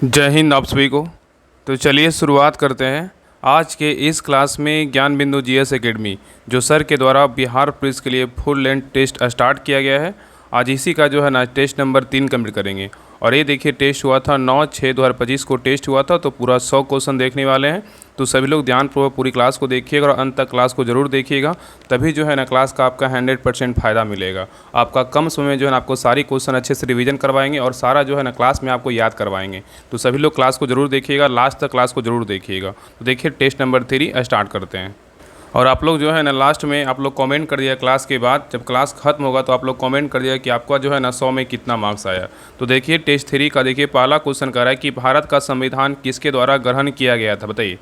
जय हिंद आप सभी को। तो चलिए शुरुआत करते हैं आज के इस क्लास में ज्ञान बिंदु जीएस एकेडमी जो सर के द्वारा बिहार पुलिस के लिए फुल लेंथ टेस्ट स्टार्ट किया गया है। आज इसी का जो है ना टेस्ट नंबर 3 कंप्लीट करेंगे। और ये देखिए टेस्ट हुआ था 9/6/2025 को टेस्ट हुआ था, तो पूरा 100 क्वेश्चन देखने वाले हैं। तो सभी लोग ध्यानपूर्वक पूरी क्लास को देखिएगा और अंत तक क्लास को ज़रूर देखिएगा, तभी जो है ना क्लास का आपका 100% फ़ायदा मिलेगा। आपका कम समय में जो है ना आपको सारी क्वेश्चन अच्छे से रिवीजन करवाएंगे और सारा जो है ना क्लास में आपको याद करवाएंगे। तो सभी लोग क्लास को ज़रूर देखिएगा, लास्ट तक क्लास को ज़रूर देखिएगा। तो देखिए टेस्ट नंबर 3 स्टार्ट करते हैं। और आप लोग जो है ना लास्ट में आप लोग कमेंट कर दिया क्लास के बाद, जब क्लास खत्म होगा तो आप लोग कमेंट कर दिया कि आपका जो है ना 100 में कितना मार्क्स आया। तो देखिए टेस्ट 3 का देखिए पहला क्वेश्चन कह रहा है कि भारत का संविधान किसके द्वारा ग्रहण किया गया था, बताइए।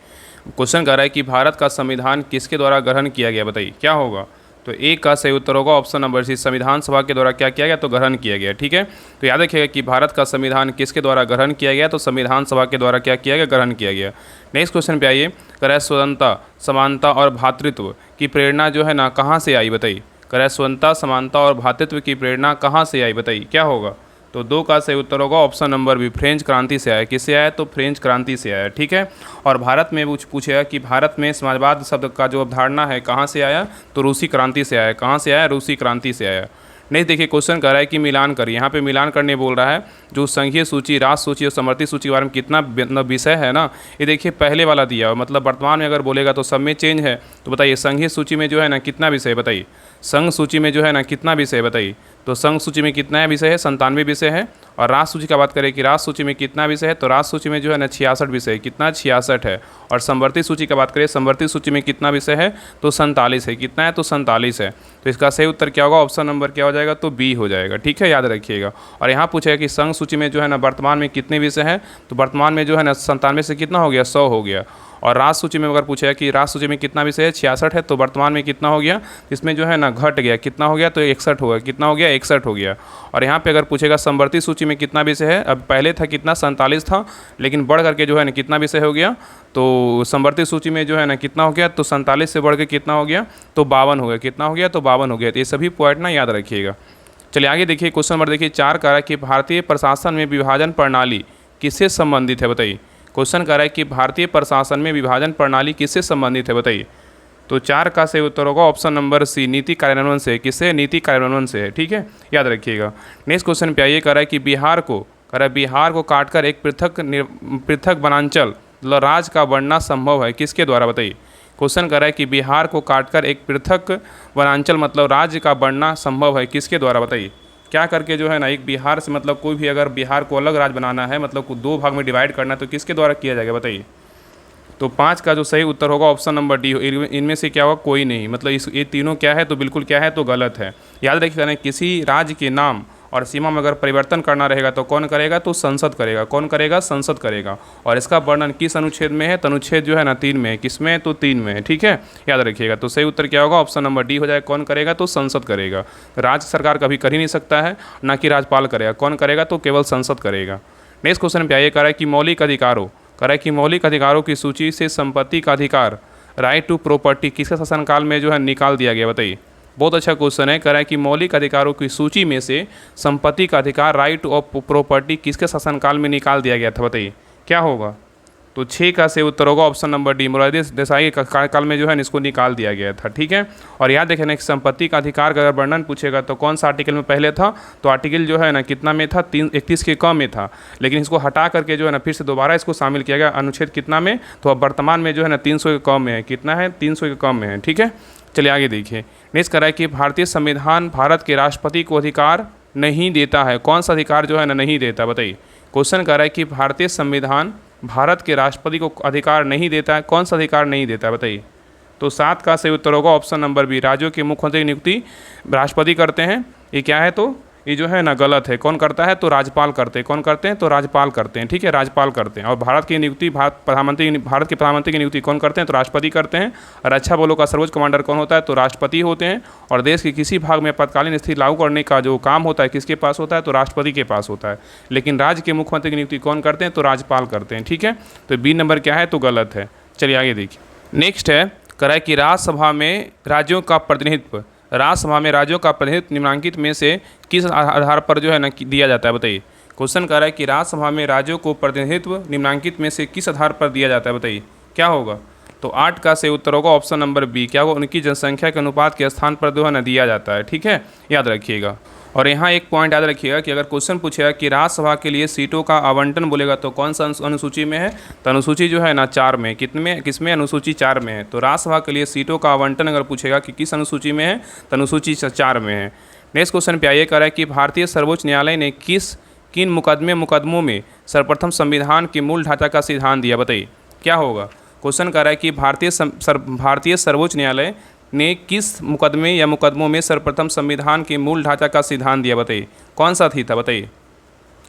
क्वेश्चन कह रहा है कि भारत का संविधान किसके द्वारा ग्रहण किया गया, बताइए क्या होगा। तो ए का सही उत्तर होगा ऑप्शन नंबर सी, संविधान सभा के द्वारा क्या किया गया, तो ग्रहण किया गया। ठीक है, तो याद रखिएगा कि भारत का संविधान किसके द्वारा ग्रहण किया गया, तो संविधान सभा के द्वारा क्या किया गया, ग्रहण किया गया। नेक्स्ट क्वेश्चन पे आइए, कह स्वतंत्रता, समानता और भ्रातृत्व की प्रेरणा जो है ना कहाँ से आई, बताइए। कह स्वतंत्रता, समानता और भ्रातृत्व की प्रेरणा कहाँ से आई, बताइए क्या होगा। तो 2 का सही उत्तर होगा ऑप्शन नंबर बी, फ्रेंच क्रांति से आया। किससे आया, तो फ्रेंच क्रांति से आया। ठीक है, और भारत में पूछेगा कि भारत में समाजवाद शब्द का जो अवधारणा है कहाँ से आया, तो रूसी क्रांति से आया। कहाँ से आया, रूसी क्रांति से आया। नहीं देखिए क्वेश्चन कह रहा है कि मिलान करिए, यहाँ पे मिलान करने बोल रहा है। जो संघीय सूची, राष्ट्र सूची और समवर्ती सूची के बारे में कितना विषय है ना, ये देखिए पहले वाला दिया हुआ, मतलब वर्तमान में अगर बोलेगा तो सब में चेंज है। तो बताइए संघीय सूची में जो है ना कितना विषय, बताइए। संघ सूची में जो है ना कितना विषय, बताइए। तो संघ सूची में कितना विषय है, 97 विषय है। और राष्ट्र सूची का बात करें कि राष्ट्र सूची में कितना विषय है, तो राष्ट्र सूची में जो है ना 66 विषय, कितना 66 है। और समवर्ती सूची का बात करें, समवर्ती सूची में कितना विषय है, तो 47 है। कितना है, तो 47 है। तो इसका सही उत्तर क्या होगा, ऑप्शन नंबर क्या हो जाएगा, तो बी हो जाएगा। ठीक है, याद रखिएगा। और यहाँ पूछेगा कि संघ सूची में जो है ना वर्तमान में कितने विषय हैं, तो वर्तमान में जो है ना 97 से कितना हो गया, 100 हो गया। और राष्ट्र सूची में अगर पूछेगा कि राष्ट्र सूची में कितना विषय है, 66 है, तो वर्तमान में कितना हो गया, इसमें जो है ना घट गया, कितना हो गया, तो 61 हो गया। कितना हो गया, 61 हो गया। और यहाँ पे अगर पूछेगा समवर्ती सूची में कितना विषय है, अब पहले था कितना, 47 था, लेकिन बढ़ करके जो है ना कितना विषय हो गया, तो समवर्ती सूची में जो है ना कितना हो गया, तो 47 से बढ़ के कितना हो गया, तो 52 हो गया। कितना हो गया, तो 52 हो गया। तो ये सभी पॉइंट ना याद रखिएगा। चलिए आगे देखिए, क्वेश्चन नंबर देखिए 4 कह रहा है कि भारतीय प्रशासन में विभाजन प्रणाली किससे संबंधित है, बताइए। क्वेश्चन कह रहा है कि भारतीय प्रशासन में विभाजन प्रणाली किससे संबंधित है, बताइए। तो 4 का सही उत्तर होगा ऑप्शन नंबर सी, नीति कार्यान्वयन से। किससे, नीति कार्यान्वयन से है। ठीक है, याद रखिएगा। नेक्स्ट क्वेश्चन पे आइए, कह रहा है कि बिहार को काटकर एक पृथक वनांचल राज्य का बनना संभव है, किसके द्वारा, बताइए। क्वेश्चन कह रहा है कि बिहार को काटकर एक पृथक वनांचल मतलब राज्य का बनना संभव है, किसके द्वारा, बताइए। क्या करके जो है ना एक बिहार से मतलब कोई भी अगर बिहार को अलग राज्य बनाना है, मतलब को 2 भाग में डिवाइड करना है, तो किसके द्वारा किया जाएगा, बताइए। तो 5 का जो सही उत्तर होगा ऑप्शन नंबर डी। इनमें से क्या होगा, कोई नहीं, मतलब ये तीनों क्या है, तो बिल्कुल क्या है, तो गलत है। याद रखिएगा, किसी राज्य के नाम और सीमा में अगर परिवर्तन करना रहेगा तो कौन करेगा, तो संसद करेगा। कौन करेगा, संसद करेगा। और इसका वर्णन किस अनुच्छेद में है, तो अनुच्छेद जो है ना 3 में है। किस में, तो 3 में है। ठीक है, याद रखिएगा। तो सही उत्तर क्या होगा, ऑप्शन नंबर डी हो जाएगा। कौन करेगा, तो संसद करेगा। राज्य सरकार कभी कर ही नहीं सकता है, ना कि राज्यपाल करेगा। कौन करेगा, तो केवल संसद करेगा। नेक्स्ट क्वेश्चन पे आइए, कह रहा है कि मौलिक अधिकारों की सूची से संपत्ति का अधिकार, राइट टू प्रॉपर्टी, किसके शासनकाल में जो है निकाल दिया गया, बताइए। बहुत अच्छा क्वेश्चन है। कह रहा है कि मौलिक अधिकारों की सूची में से संपत्ति का अधिकार, राइट ऑफ प्रॉपर्टी, किसके शासनकाल में निकाल दिया गया था, बताइए क्या होगा। तो 6 का सही उत्तर होगा option number D, Morarji Desai के कार्यकाल में जो है इसको निकाल दिया गया था। ठीक है, और याद रखना कि संपत्ति का अधिकार का अगर वर्णन पूछेगा तो कौन सा आर्टिकल में पहले था, तो आर्टिकल जो है ना कितना में था, 31 के कम में था। लेकिन इसको हटा करके जो है ना फिर से दोबारा इसको शामिल किया गया अनुच्छेद कितना में, तो अब वर्तमान में जो है ना 300 के कम में है। कितना है, 300 के कम में है। ठीक है, चलिए आगे देखिए। नेक्स्ट कह रहा है कि भारतीय संविधान भारत के राष्ट्रपति को अधिकार नहीं देता है, कौन सा अधिकार जो है ना नहीं देता, बताइए। क्वेश्चन कह रहा है कि भारतीय संविधान भारत के राष्ट्रपति को अधिकार नहीं देता है, कौन सा अधिकार नहीं देता है, बताइए। तो 7 का सही उत्तर होगा ऑप्शन नंबर बी, राज्यों के मुख्यमंत्री की नियुक्ति राष्ट्रपति करते हैं। ये क्या है, तो ये जो है ना गलत है। कौन करता है, तो राज्यपाल करते हैं। कौन करते हैं, तो राज्यपाल करते हैं। ठीक है, राज्यपाल करते हैं। और भारत के प्रधानमंत्री की नियुक्ति कौन करते हैं, तो राष्ट्रपति करते हैं। रक्षा बलों का सर्वोच्च कमांडर कौन होता है, तो राष्ट्रपति होते हैं। और देश के किसी भाग में आपातकालीन स्थिति लागू करने का जो काम होता है किसके पास होता है, तो राष्ट्रपति के पास होता है। लेकिन राज्य के मुख्यमंत्री की नियुक्ति कौन करते हैं, तो राज्यपाल करते हैं। ठीक है, तो बी नंबर क्या है, तो गलत है। चलिए आगे देखिए। नेक्स्ट है, कह रहा है कि राज्यसभा में राज्यों का प्रतिनिधित्व निम्नांकित में से किस आधार पर जो है ना दिया जाता है, बताइए। क्वेश्चन कह रहा है कि राज्यसभा में राज्यों को प्रतिनिधित्व निम्नलिखित में से किस आधार पर दिया जाता है, बताइए क्या होगा। तो 8 का सही उत्तर होगा ऑप्शन नंबर बी, क्या होगा, उनकी जनसंख्या के अनुपात के स्थान पर जो है ना दिया जाता है। ठीक है, याद रखिएगा। और यहाँ एक पॉइंट याद रखिएगा कि अगर क्वेश्चन पूछेगा कि राज्यसभा के लिए सीटों का आवंटन बोलेगा तो कौन सा अनुसूची में है, तो अनुसूची जो है ना 4 में, किसमें अनुसूची 4 में है। तो राज्यसभा के लिए सीटों का आवंटन अगर पूछेगा कि किस अनुसूची में है, तो अनुसूची 4 में है। नेक्स्ट क्वेश्चन पे आइए, कह रहा है कि भारतीय सर्वोच्च न्यायालय ने किन मुकदमों में सर्वप्रथम संविधान के मूल ढांचा का सिद्धांत दिया, बताइए क्या होगा। क्वेश्चन कह रहा है कि भारतीय सर्वोच्च न्यायालय ने किस मुकदमे या मुकदमों में सर्वप्रथम संविधान के मूल ढांचा का सिद्धांत दिया, बताइए कौन सा था, बताइए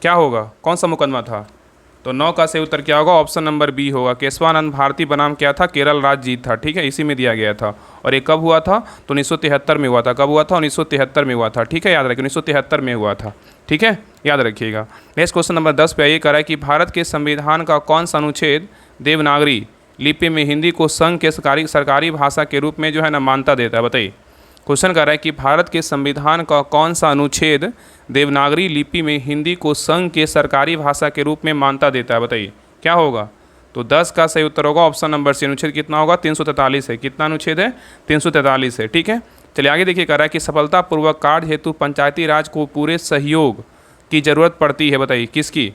क्या होगा, कौन सा मुकदमा था। तो 9 का सही उत्तर क्या होगा, ऑप्शन नंबर बी होगा, केशवानंद भारती बनाम क्या था, केरल राज्य जीत था। ठीक है, इसी में दिया गया था। और ये कब हुआ था, तो 1973 में हुआ था। कब हुआ था, 1973 में हुआ था। ठीक है, याद रखिए 1973 में हुआ था। ठीक है, याद रखिएगा। नेक्स्ट क्वेश्चन नंबर 10 पे आइए, कह रहा है कि भारत के संविधान का कौन सा अनुच्छेद देवनागरी लिपि में हिंदी को संघ के सरकारी भाषा के रूप में जो है ना मान्यता देता है, बताइए। क्वेश्चन कर रहा है कि भारत के संविधान का कौन सा अनुच्छेद देवनागरी लिपि में हिंदी को संघ के सरकारी भाषा के रूप में मान्यता देता है, बताइए क्या होगा। तो 10 का सही उत्तर होगा ऑप्शन नंबर सी, अनुच्छेद कितना होगा, 343 है। कितना अनुच्छेद है, 343 है। ठीक है, चलिए आगे देखिए, कह रहा है कि सफलतापूर्वक कार्य हेतु पंचायती राज को पूरे सहयोग की जरूरत पड़ती है, बताइए किसकी।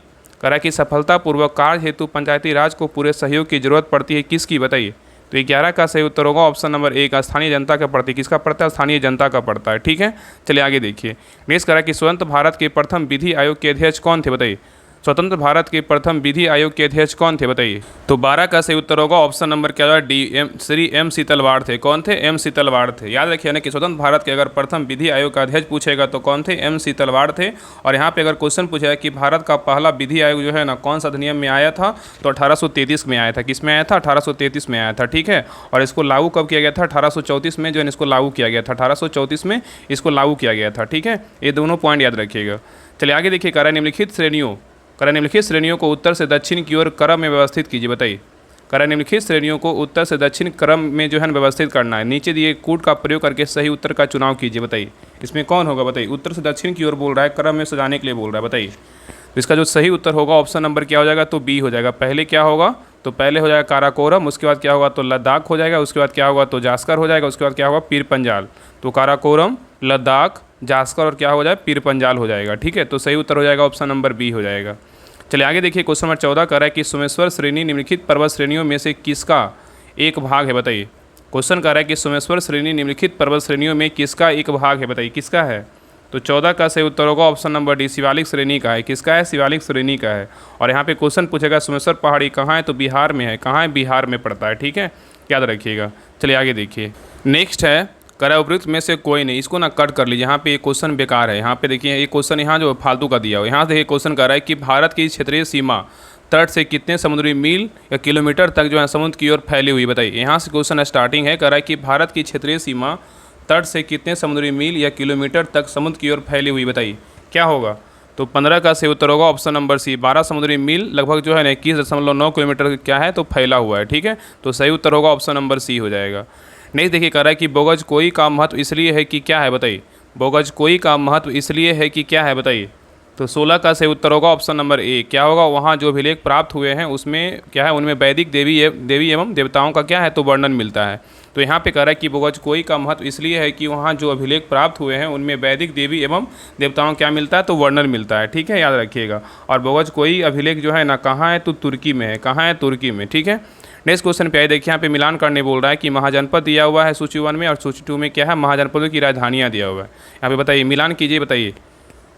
कह रहा है कि सफलतापूर्वक कार्य हेतु पंचायती राज को पूरे सहयोग की जरूरत पड़ती है किसकी, बताइए। तो 11 का सही उत्तर होगा ऑप्शन नंबर ए का, स्थानीय जनता का पड़ती है। किसका पड़ता है, स्थानीय जनता का पड़ता है। ठीक है, चलिए आगे देखिए। नेक्स्ट कह रहा है कि स्वतंत्र भारत के प्रथम विधि आयोग के अध्यक्ष कौन थे, बताइए। स्वतंत्र भारत के प्रथम विधि आयोग के अध्यक्ष कौन थे, बताइए। तो 12 का सही उत्तर होगा ऑप्शन नंबर क्या होगा, डी, श्री एम शीतलवाड़ थे। कौन थे, एम शीतलवाड़ थे। याद रखिए ना कि स्वतंत्र भारत के अगर प्रथम विधि आयोग का अध्यक्ष पूछेगा तो कौन थे, एम शीतलवाड़ थे। और यहाँ पे अगर क्वेश्चन पूछेगा कि भारत का पहला विधि आयोग जो है ना कौन सा अधिनियम में आया था, तो 1833 में आया था। किस में आया था, 1833 में आया था। ठीक है, और इसको लागू कब किया गया था, 1834 में जो है इसको लागू किया गया था। 1834 में इसको लागू किया गया था। ठीक है, ये दोनों पॉइंट याद रखिएगा। चलिए आगे देखिए, कह रहा है निम्नलिखित श्रेणियों को उत्तर से दक्षिण की ओर क्रम में व्यवस्थित कीजिए, बताइए। कह रहा है निम्नलिखित श्रेणियों को उत्तर से दक्षिण क्रम में जो है व्यवस्थित करना है। नीचे दिए कूट का प्रयोग करके सही उत्तर का चुनाव कीजिए, बताइए इसमें कौन होगा, बताइए। उत्तर से दक्षिण की ओर बोल रहा है, क्रम में सजाने के लिए बोल रहा है, बताइए। तो इसका जो सही उत्तर होगा ऑप्शन नंबर क्या हो जाएगा, तो बी हो जाएगा। पहले क्या होगा, तो पहले हो जाएगा काराकोरम, उसके बाद क्या होगा, तो लद्दाख हो जाएगा, उसके बाद क्या होगा, तो जास्कर हो जाएगा, उसके बाद क्या होगा, पीर पंजाल। तो काराकोरम, लद्दाख, जास्कर और क्या हो जाएगा, पीर पंजाल हो जाएगा। ठीक है, तो सही उत्तर हो जाएगा ऑप्शन नंबर बी हो जाएगा। चलिए आगे देखिए, क्वेश्चन नंबर 14 कर रहा है कि सोमेश्वर श्रेणी निम्नलिखित पर्वत श्रेणियों में से किसका एक भाग है, बताइए। क्वेश्चन कर रहा है कि सोमेश्वर श्रेणी निम्नलिखित पर्वत श्रेणियों में किसका एक भाग है, बताइए किसका है। तो 14 का सही उत्तर होगा ऑप्शन नंबर डी, शिवालिक श्रेणी का है। किसका है, शिवालिक श्रेणी का है। और यहाँ पे क्वेश्चन पूछेगा सोमेश्वर पहाड़ी कहाँ है, तो बिहार में है। कहाँ है, बिहार में पड़ता है। ठीक है, याद रखिएगा। चलिए आगे देखिए, नेक्स्ट है, करा उपयुक्त में से कोई नहीं। इसको ना कट कर लीजिए, यहाँ पे एक क्वेश्चन बेकार है। यहाँ पे देखिए एक क्वेश्चन यहाँ जो फालतू का दिया हुआ है। यहाँ देखिए क्वेश्चन कर रहा है कि भारत की क्षेत्रीय सीमा तट से कितने समुद्री मील या किलोमीटर तक जो है समुद्र की ओर फैली हुई, बताइए। यहाँ से क्वेश्चन स्टार्टिंग है, कर रहा है कि भारत की क्षेत्रीय सीमा तट से कितने समुद्री मील या किलोमीटर तक समुद्र की ओर फैली हुई, बताइए क्या होगा। तो 15 का सही उत्तर होगा ऑप्शन नंबर सी, 12 समुद्री मील लगभग जो है ना 21.9 किलोमीटर क्या है, तो फैला हुआ है। ठीक है, तो सही उत्तर होगा ऑप्शन नंबर सी हो जाएगा। नेक्स्ट देखिए, कह रहा है कि बोगज कोई का महत्व इसलिए है कि क्या है, बताइए। बोगज कोई का महत्व इसलिए है कि क्या है, बताइए। तो 16 का सही उत्तर होगा ऑप्शन नंबर ए, क्या होगा, वहाँ जो अभिलेख प्राप्त हुए हैं उसमें क्या है, उनमें वैदिक देवी एवं देवताओं का क्या है, तो वर्णन मिलता है। तो यहाँ पे कह रहा है कि बोगज कोई का महत्व इसलिए है कि वहाँ जो अभिलेख प्राप्त हुए हैं उनमें वैदिक देवी एवं देवताओं क्या मिलता है, तो वर्णन मिलता है। ठीक है, याद रखिएगा। और बोगज कोई अभिलेख जो है ना कहाँ है, तो तुर्की में है। कहाँ है, तुर्की में। ठीक है, नेक्स्ट क्वेश्चन पे आइए, देखिए यहाँ पे मिलान करने बोल रहा है कि महाजनपद दिया हुआ है सूची 1 में और सूची 2 में क्या है, महाजनपदों की राजधानियाँ दिया हुआ है। यहाँ पे बताइए, मिलान कीजिए, बताइए।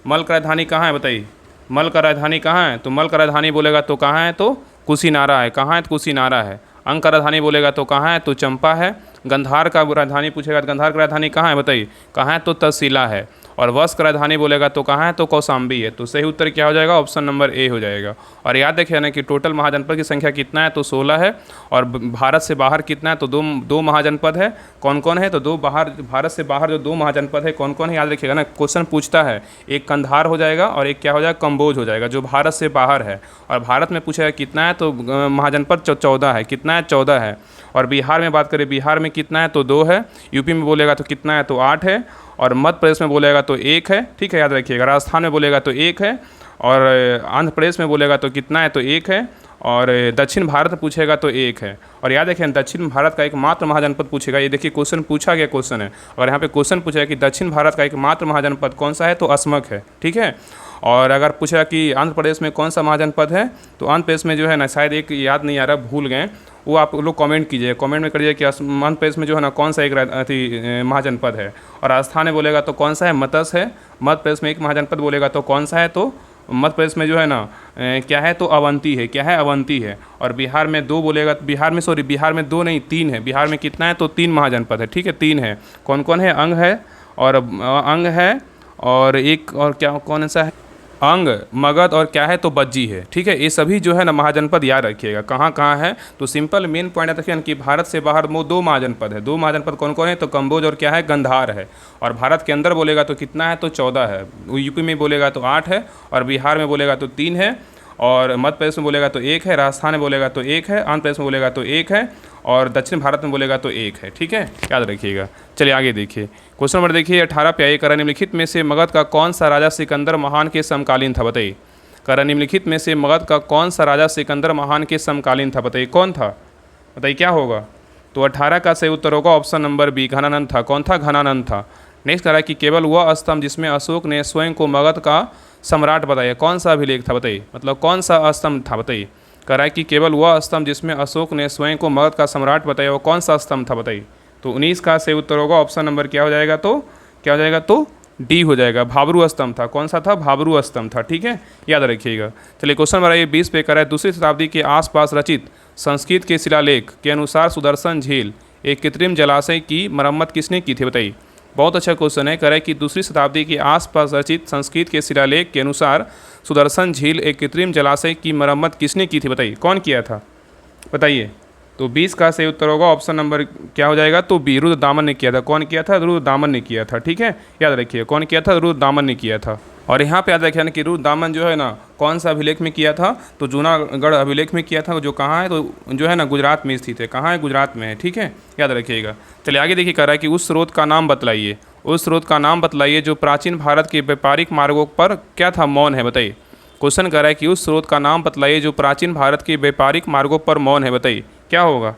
मल का राजधानी कहाँ है, बताइए। मल का राजधानी कहाँ है, तो मल का राजधानी बोलेगा तो कहाँ है, तो कुशीनारा है। कहाँ है, तो कुशीनारा है। अंक का राजधानी बोलेगा तो कहाँ है, तो चंपा है। गंधार का राजधानी पूछेगा तो गंधार का राजधानी कहाँ है, बताइए कहाँ है, तो तहसीला है। और वश का राजधानी बोलेगा तो कहाँ है, तो कौशाम्बी है। तो सही उत्तर क्या हो जाएगा, ऑप्शन नंबर ए हो जाएगा। और याद रखिए ना कि टोटल महाजनपद की संख्या कितना है, तो 16 है। और भारत से बाहर कितना है, तो दो महाजनपद है। कौन कौन है, तो भारत से बाहर जो 2 महाजनपद है कौन कौन है, याद रखिएगा ना। क्वेश्चन पूछता है, एक कंधार हो जाएगा और एक क्या हो जाएगा, कम्बोज हो जाएगा, जो भारत से बाहर है। और भारत में पूछेगा कितना है, तो महाजनपद 14 है। कितना है, 14 है। और बिहार में बात करें, बिहार में कितना है, तो 2 है। यूपी में बोलेगा तो कितना है, तो 8 है। और मध्य प्रदेश में बोलेगा तो 1 है। ठीक है, याद रखिएगा। राजस्थान में बोलेगा तो 1 है। और आंध्र प्रदेश में बोलेगा तो कितना है, तो 1 है। और दक्षिण भारत पूछेगा तो 1 है। और याद रखें, दक्षिण भारत का एकमात्र महाजनपद पूछेगा। ये देखिए क्वेश्चन पूछा गया क्वेश्चन है, और यहाँ पे क्वेश्चन पूछेगा कि दक्षिण भारत का एकमात्र महाजनपद कौन सा है, तो असमक है, ठीक है। और अगर पूछेगा कि आंध्र प्रदेश में कौन सा महाजनपद है, तो आंध्र प्रदेश में जो है ना, शायद एक याद नहीं आ रहा, भूल गए, वो आप लोग कमेंट कीजिए, कमेंट में करिए कि आंध्र प्रदेश में जो है ना कौन सा एक महाजनपद है। और राजस्थान में बोलेगा तो कौन सा है, मत्स्य है। मध्य प्रदेश में एक महाजनपद बोलेगा तो कौन सा है, तो मध्य प्रदेश में जो है ना क्या है, तो अवंती है। क्या है, अवंती है। और बिहार में 2 बोलेगा, बिहार में 2 नहीं 3 है। बिहार में कितना है, तो 3 महाजनपद है, ठीक है, 3 है। कौन कौन है, अंग है, और अंग है, और एक और क्या, कौन सा है, अंग, मगध, और क्या है, तो बज्जी है, ठीक है। ये सभी जो है ना महाजनपद याद रखिएगा कहाँ कहाँ है। तो सिंपल मेन पॉइंट याद रखिए कि भारत से बाहर 2 महाजनपद है। 2 महाजनपद कौन कौन है, तो कम्बोज और क्या है, गंधार है। और भारत के अंदर बोलेगा तो कितना है, तो 14 है। यूपी में बोलेगा तो 8 है, और बिहार में बोलेगा तो 3 है, और मध्य प्रदेश में बोलेगा तो 1 है, राजस्थान में बोलेगा तो 1 है, आंध्र प्रदेश में बोलेगा तो 1 है, और दक्षिण भारत में बोलेगा तो 1 है, ठीक है, याद रखिएगा। चलिए आगे देखिए, क्वेश्चन नंबर देखिए 18 पे आइए। करा निम्नलिखित में से मगध का कौन सा राजा सिकंदर महान के समकालीन था, बताइए। करा निम्नलिखित में से मगध का कौन सा राजा सिकंदर महान के समकालीन था, बताइए कौन था, बताइए क्या होगा। तो 18 का सही उत्तर होगा ऑप्शन नंबर बी, घनानंद था। कौन था, घनानंद था। नेक्स्ट करा कि केवल वह स्तंभ जिसमें अशोक ने स्वयं को मगध का सम्राट बताया, कौन सा अभिलेख था, बताइए, मतलब कौन सा स्तंभ था, बताइए। करा कि केवल वह स्तंभ जिसमें अशोक ने स्वयं को मगध का सम्राट बताया, वो कौन सा स्तंभ था, बताइए। तो 19 का सही उत्तर होगा ऑप्शन नंबर क्या हो जाएगा, तो क्या हो जाएगा, तो डी हो जाएगा, भाबरू स्तंभ था। कौन सा था, भाबरू स्तंभ था, ठीक है, याद रखिएगा। चलिए क्वेश्चन नंबर 20 पे करा है, दूसरी शताब्दी के आसपास रचित संस्कृत के शिलालेख के अनुसार सुदर्शन झील एक कृत्रिम जलाशय की मरम्मत किसने की थी, बताइए। बहुत अच्छा क्वेश्चन है। कह रहा है कि दूसरी शताब्दी के आसपास रचित संस्कृत के शिलालेख के अनुसार सुदर्शन झील एक कृत्रिम जलाशय की मरम्मत किसने की थी, बताइए, कौन किया था, बताइए। तो 20 का सही उत्तर होगा ऑप्शन नंबर क्या हो जाएगा, तो बी, रुद्रदामन ने किया था। कौन किया था, रुद्रदामन ने किया था, ठीक है, याद रखिए कौन किया था, रुद्रदामन ने किया था। और यहाँ पे याद रखिए ना कि रुद्रदामन जो है ना कौन सा अभिलेख में किया था, तो जूनागढ़ अभिलेख में किया था, जो कहाँ है, तो जो है ना गुजरात में स्थित है। कहाँ है, गुजरात में है, ठीक है, याद रखिएगा। चलिए आगे देखिए, कह रहा है कि उस स्रोत का नाम बतलाइए, उस स्रोत का नाम बतलाइए जो प्राचीन भारत के व्यापारिक मार्गों पर क्या था, मौन है, बताइए। क्वेश्चन कर रहा है कि उस स्रोत का नाम बतलाइए जो प्राचीन भारत के व्यापारिक मार्गों पर मौन है, बताइए क्या होगा।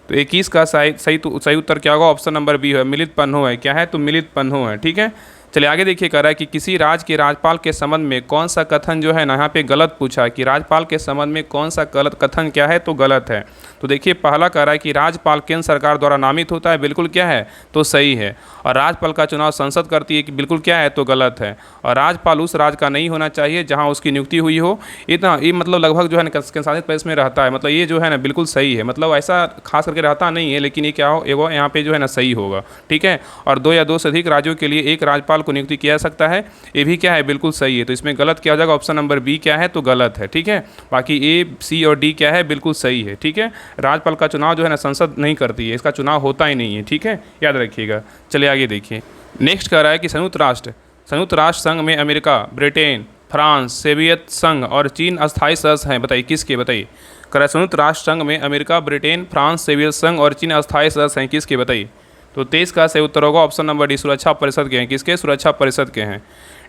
तो 21 का सही उत्तर क्या होगा, ऑप्शन नंबर बी है, मिलित पन्हो है। क्या है, तो मिलित पन्हो है, ठीक है। चलिए आगे देखिए, कह रहा है कि किसी राज्य के राज्यपाल के संबंध में कौन सा कथन जो है ना, यहाँ पे गलत पूछा है कि राज्यपाल के संबंध में कौन सा गलत कथन क्या है, तो गलत है। तो देखिए पहला कह रहा है कि राज्यपाल केंद्र सरकार द्वारा नामित होता है, बिल्कुल क्या है, तो सही है। और राज्यपाल का चुनाव संसद करती है, कि बिल्कुल क्या है, तो गलत है। और राज्यपाल उस राज्य का नहीं होना चाहिए जहाँ उसकी नियुक्ति हुई हो। इतना ये मतलब लगभग जो है ना केंद्रशासित प्रदेश में रहता है, मतलब ये जो है ना बिल्कुल सही है, मतलब ऐसा खास करके रहता नहीं है, लेकिन ये क्या हो, वो यहाँ पे जो है ना सही होगा, ठीक है। और 2 या 2 से अधिक राज्यों के लिए एक राज्यपाल को नियुक्ति किया जा सकता है, ये भी क्या है, बिल्कुल सही है। तो इसमें गलत क्या हो जाएगा, ऑप्शन नंबर बी क्या है, तो गलत है, ठीक है। बाकी ए, सी और डी क्या है, बिल्कुल सही है, ठीक है। राज्यपाल का चुनाव जो है ना संसद नहीं करती है, इसका चुनाव होता ही नहीं है, ठीक है, याद रखिएगा। चलिए आगे देखिए, नेक्स्ट कह रहा है कि संयुक्त राष्ट्र संघ में अमेरिका, ब्रिटेन, फ्रांस, सोवियत संघ और चीन अस्थायी सदस्य हैं, बताइए किसके, बताइए। कह रहा है संयुक्त राष्ट्र संघ में अमेरिका, ब्रिटेन, फ्रांस, सोवियत संघ और चीन अस्थायी सदस्य हैं, किसके, बताइए। तो 23 का सही उत्तर होगा ऑप्शन नंबर डी, सुरक्षा परिषद के हैं। किसके, सुरक्षा परिषद के हैं।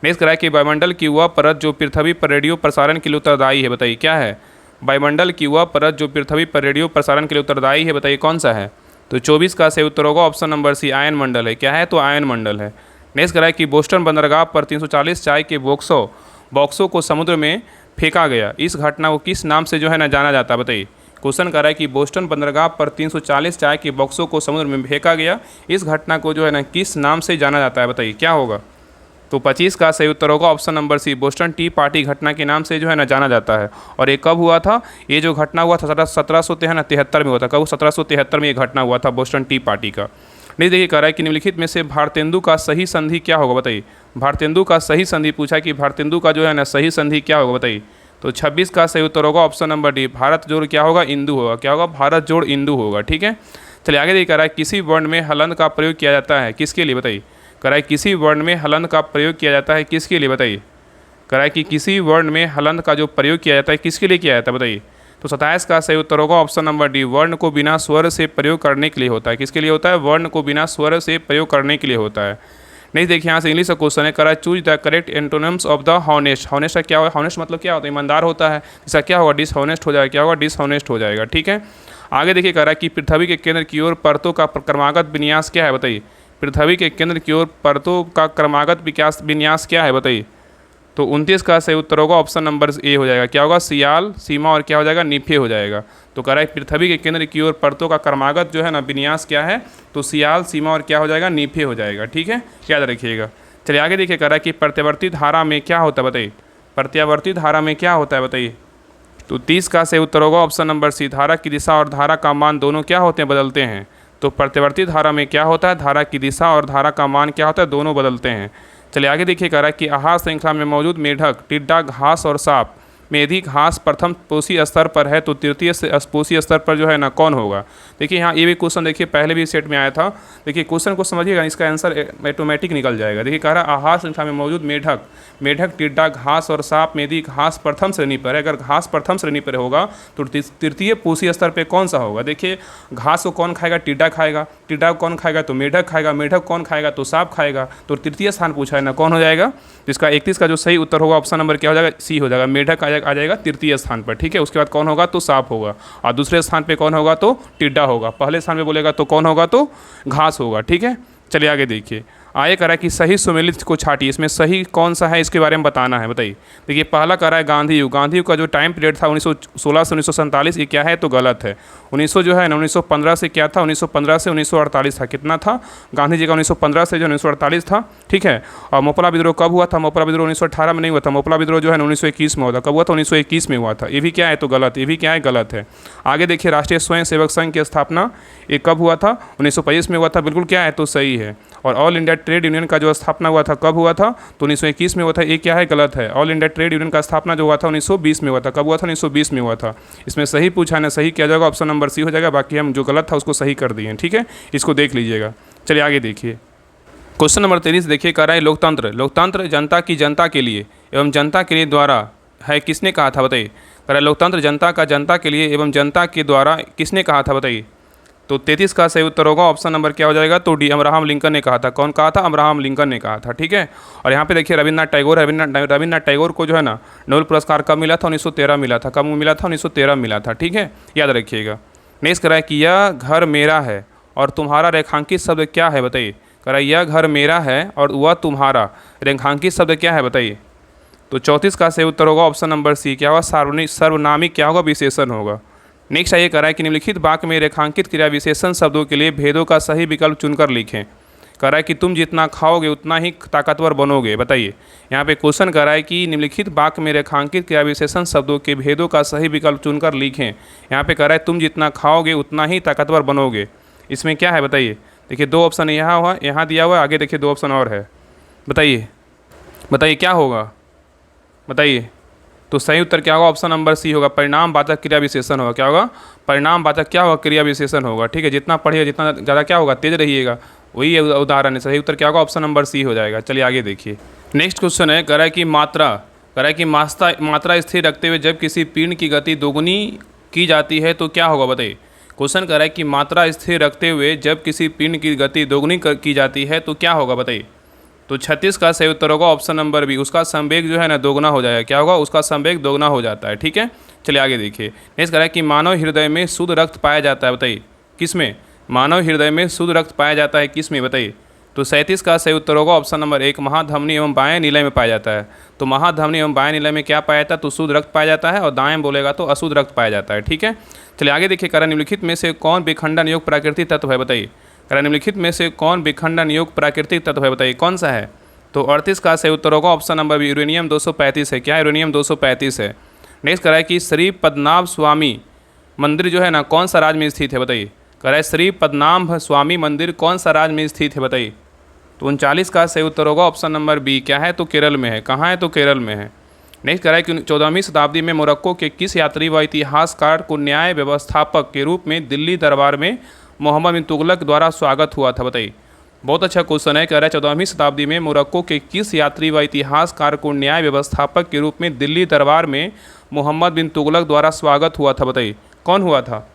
नेक्स्ट कह रहा है कि वायुमंडल की वह परत जो पृथ्वी पर रेडियो प्रसारण के लिए उत्तरदायी है, बताइए क्या है। वायुमंडल की वह परत जो पृथ्वी पर रेडियो प्रसारण के लिए उत्तरदायी है, बताइए कौन सा है। तो 24 का सही उत्तर होगा ऑप्शन नंबर सी, आयन मंडल है। क्या है, तो आयन मंडल है। नेक्स्ट कह रहा है कि बोस्टन बंदरगाह पर 340 चाय के बॉक्सों को समुद्र में फेंका गया, इस घटना को किस नाम से जो है ना जाना जाता है, बताइए। क्वेश्चन कर रहा है कि बोस्टन बंदरगाह पर 340 चाय के बॉक्सों को समुद्र में फेंका गया, इस घटना को जो है ना किस नाम से जाना जाता है, बताइए क्या होगा। तो 25 का सही उत्तर होगा option number C, Boston Tea Party घटना के नाम से जो है ना जाना जाता है। और ये कब हुआ था, ये जो घटना हुआ था 1773 में हुआ था। कब, 1773 में ये घटना हुआ था बोस्टन टी पार्टी का। नहीं देखिए, कह रहा है कि निम्नलिखित में से भारतेंदु का सही संधि क्या होगा, बताइए। भारतेंदु का सही संधि पूछा कि भारतेंदु का जो है ना सही संधि क्या होगा, बताइए। तो 26 का सही उत्तर होगा ऑप्शन नंबर डी, भारत जोड़ क्या होगा, इंदु होगा। क्या होगा, भारत जोड़ इंदु होगा, ठीक है। चलिए आगे देखिए, कह रहा है किसी वर्ण में हलंत का प्रयोग किया जाता है, किसके लिए, बताइए। कह रहा है किसी वर्ण में हलंत का प्रयोग किया जाता है, किसके लिए, बताइए। कह रहा है कि किसी वर्ण में हलंत का जो प्रयोग किया जाता है, किसके लिए किया जाता है, बताइए। तो 27 का सही उत्तर होगा ऑप्शन नंबर डी, वर्ण को बिना स्वर से प्रयोग करने के लिए होता है। किसके लिए होता है, वर्ण को बिना स्वर से प्रयोग करने के लिए होता है। नहीं देखिए यहाँ से इंग्लिश का क्वेश्चन है, करा choose the correct antonyms of the honest. Honest का क्या होगा, हॉनेस्ट मतलब क्या होता है, ईमानदार होता है, इसका क्या होगा डिसहॉनेस्ट हो जाएगा, क्या होगा डिसहॉनेस्ट हो जाएगा। ठीक है, आगे देखिए करा कि पृथ्वी के केंद्र की ओर परतों का क्रमागत विन्यास क्या है, बताइए। पृथ्वी के केंद्र की ओर परतों का क्रमागत विन्यास क्या है, बताइए। तो 29 का सही उत्तर होगा ऑप्शन नंबर ए हो जाएगा, क्या होगा सियाल, सीमा और क्या हो जाएगा निफे हो जाएगा। तो कह रहा है पृथ्वी के केंद्र की ओर परतों का क्रमागत जो है ना विन्यास क्या है, तो सियाल, सीमा और क्या हो जाएगा निफे हो जाएगा। ठीक है, याद रखिएगा। चलिए आगे देखिए, कह रहा है कि प्रत्यावर्ती धारा में क्या होता है, बताइए। प्रत्यावर्ती धारा में क्या होता है, बताइए। तो 30 का सही उत्तर होगा ऑप्शन नंबर सी, धारा की दिशा और धारा का मान दोनों क्या होते हैं, बदलते हैं। तो प्रत्यावर्ती धारा में क्या होता है, धारा की दिशा और धारा का मान क्या होता है, दोनों बदलते हैं। चलिए आगे देखिए, कह रहा है कि आहार श्रृंखला में मौजूद मेढक, टिड्डा, घास और सांप में यदि घास प्रथम पोषी स्तर पर है तो तृतीय पोषी स्तर पर जो है ना कौन होगा। देखिए यहाँ ये भी क्वेश्चन देखिए पहले भी सेट में आया था। देखिए क्वेश्चन को समझिएगा, इसका आंसर ऑटोमेटिक निकल जाएगा। देखिए कह रहा है आहार श्रृंखला में मौजूद मेढक, टिड्डा, घास और सांप में यदि घास प्रथम श्रेणी पर है, अगर घास प्रथम श्रेणी पर होगा तो तृतीय पोषी स्तर पर कौन सा होगा। देखिए घास को कौन खाएगा, टिड्डा खाएगा, टिड्डा को कौन खाएगा तो मेढक खाएगा, मेढक कौन खाएगा तो सांप खाएगा। तो तृतीय स्थान पूछा है ना, कौन हो जाएगा। तो इसका 31 का जो सही उत्तर होगा ऑप्शन नंबर क्या हो जाएगा, सी हो जाएगा, मेढक आ जाएगा तृतीय स्थान पर। ठीक है, उसके बाद कौन होगा तो सांप होगा, और दूसरे स्थान पे कौन होगा तो टिड्डा होगा, पहले स्थान पे बोलेगा तो कौन होगा तो घास होगा। ठीक है, चलिए आगे देखिए, आगे कह रहा है कि सही सुमेलित को छाटिए, इसमें सही कौन सा है इसके बारे में बताना है, बताइए। देखिए पहला कह रहा है गांधी युग, गांधी युग का जो टाइम पीरियड था 1916 से 1947, ये क्या है तो गलत है। 1915 से क्या था, 1915 से 1948 था, कितना था गांधी जी का 1915 से जो 1948 था। ठीक है, और मोपला विद्रोह कब हुआ था, मोपला विद्रोह 1918 में नहीं हुआ था, मोपला विद्रोह जो है 1921 में हुआ था। कब हुआ था, 1921 में हुआ था, ये भी क्या है तो गलत, ये भी क्या है गलत है। आगे देखिए राष्ट्रीय स्वयं सेवक संघ की स्थापना ये कब हुआ था, 1925 में हुआ था, बिल्कुल क्या है तो सही है। और ऑल इंडिया ट्रेड यूनियन का जो स्थापना हुआ था कब हुआ था, तो 1921 में हुआ था, ये क्या है गलत है। ऑल इंडिया ट्रेड यूनियन का स्थापना जो हुआ था 1920 में हुआ था, कब हुआ था 1920 में हुआ था। इसमें सही पूछा है ना, सही किया जाएगा ऑप्शन नंबर सी हो जाएगा, बाकी हम जो गलत था उसको सही कर दिए। ठीक है, इसको देख लीजिएगा। चलिए आगे देखिए, क्वेश्चन नंबर 23 देखिए, कह रहा है लोकतंत्र, लोकतंत्र जनता की जनता के लिए एवं जनता के लिए द्वारा है, किसने कहा था, बताइए। कह रहा है लोकतंत्र जनता का जनता के लिए एवं जनता के द्वारा किसने कहा था, बताइए। तो 33 का सही उत्तर होगा ऑप्शन नंबर क्या हो जाएगा तो डी, अब्राहम लिंकन ने कहा था। कौन कहा था, अब्राहम लिंकन ने कहा था। ठीक है, और यहाँ पे देखिए रविन्द्रनाथ टैगोर को जो है ना नोबेल पुरस्कार कब मिला था, 1913 मिला था। कब मिला था, 1913 मिला था। ठीक है, याद रखिएगा। नेक्स्ट कह रहा है कि यह घर मेरा है और तुम्हारा रेखांकित शब्द क्या है, बताइए। कह रहा है यह घर मेरा है और वह तुम्हारा रेखांकित शब्द क्या है, बताइए। तो 34 का सही उत्तर होगा ऑप्शन नंबर सी, क्या होगा सर्वनामिक क्या होगा विशेषण होगा। नेक्स्ट आइए कह रहा है कि निम्नलिखित वाक्य में रेखांकित क्रिया विशेषण शब्दों के लिए भेदों का सही विकल्प चुनकर लिखें। कह रहा है कि तुम जितना खाओगे उतना ही ताकतवर बनोगे, बताइए। यहाँ पे क्वेश्चन कह रहा है कि निम्नलिखित वाक्य में रेखांकित क्रिया विशेषण शब्दों के भेदों का सही विकल्प चुनकर लिखें। यहाँ पे कह रहा है तुम जितना खाओगे उतना ही ताकतवर बनोगे, इसमें क्या है बताइए। देखिए दो ऑप्शन यहाँ दिया हुआ है, आगे देखिए दो ऑप्शन और है, बताइए क्या होगा, बताइए। तो सही उत्तर क्या होगा ऑप्शन नंबर सी होगा, परिणामवाचक क्रिया विशेषण होगा। क्या होगा, परिणामवाचक क्या होगा क्रिया विशेषण होगा। ठीक है, जितना पढ़िएगा जितना ज़्यादा क्या होगा तेज रहिएगा, वही उदाहरण है। सही उत्तर क्या होगा ऑप्शन नंबर सी हो जाएगा। चलिए आगे देखिए, नेक्स्ट क्वेश्चन है, कह रहा है कि मात्रा स्थिर रखते हुए जब किसी पिंड की गति दोगुनी की जाती है तो क्या होगा, बताइए। क्वेश्चन कह रहा है कि मात्रा स्थिर रखते हुए जब किसी पिंड की गति दोगुनी की जाती है तो क्या होगा, बताइए। तो 36 का सही उत्तर होगा ऑप्शन नंबर बी, उसका संवेग जो है ना दोगुना हो जाएगा। क्या होगा, उसका संवेग दोगुना हो जाता है। ठीक है, चलिए आगे देखिए। नेक्स्ट कह रहा है कि मानव हृदय में शुद्ध रक्त पाया जाता है, बताइए किस में। मानव हृदय में शुद्ध रक्त पाया जाता है किस में, बताइए। तो 37 का सही उत्तर होगा ऑप्शन नंबर एक, महाधमनी एवं बाएं नीलय में पाया जाता है। तो महाधमनी एवं बाएं नीलय में क्या पाया जाता है तो शुद्ध रक्त पाया जाता है, और दाएं बोलेगा तो अशुद्ध रक्त पाया जाता है। ठीक है, चलिए आगे देखिए। कह रहा है निम्नलिखित में से कौन विखंडन योग प्राकृतिक तत्व है, बताइए। कह रहा है निम्नलिखित में से कौन विखंडन योग प्राकृतिक तत्व है, बताइए कौन सा है। तो 38 का सही उत्तर होगा ऑप्शन नंबर बी, यूरेनियम 235 है। क्या यूरेनियम 235 है। नेक्स्ट कह रहा है कि श्री पद्मनाभ स्वामी मंदिर जो है ना कौन सा राज्य में स्थित है, बताइए। कह रहा है श्री पद्मनाभ स्वामी मंदिर कौन सा राज्य में स्थित है, बताइए। तो 39 का सही उत्तर होगा ऑप्शन नंबर बी, क्या है तो केरल में है। कहाँ है तो केरल में है। नेक्स्ट कह रहा है कि 14वीं शताब्दी में मोरक्को के किस यात्री व इतिहासकार को न्याय व्यवस्थापक के रूप में दिल्ली दरबार में मोहम्मद बिन तुगलक द्वारा स्वागत हुआ था, बताइए। बहुत अच्छा क्वेश्चन है। कह रहा है 14वीं शताब्दी में मोरक्को के किस यात्री व इतिहासकार को न्याय व्यवस्थापक के रूप में दिल्ली दरबार में मोहम्मद बिन तुगलक द्वारा स्वागत हुआ था, बताइए कौन हुआ था।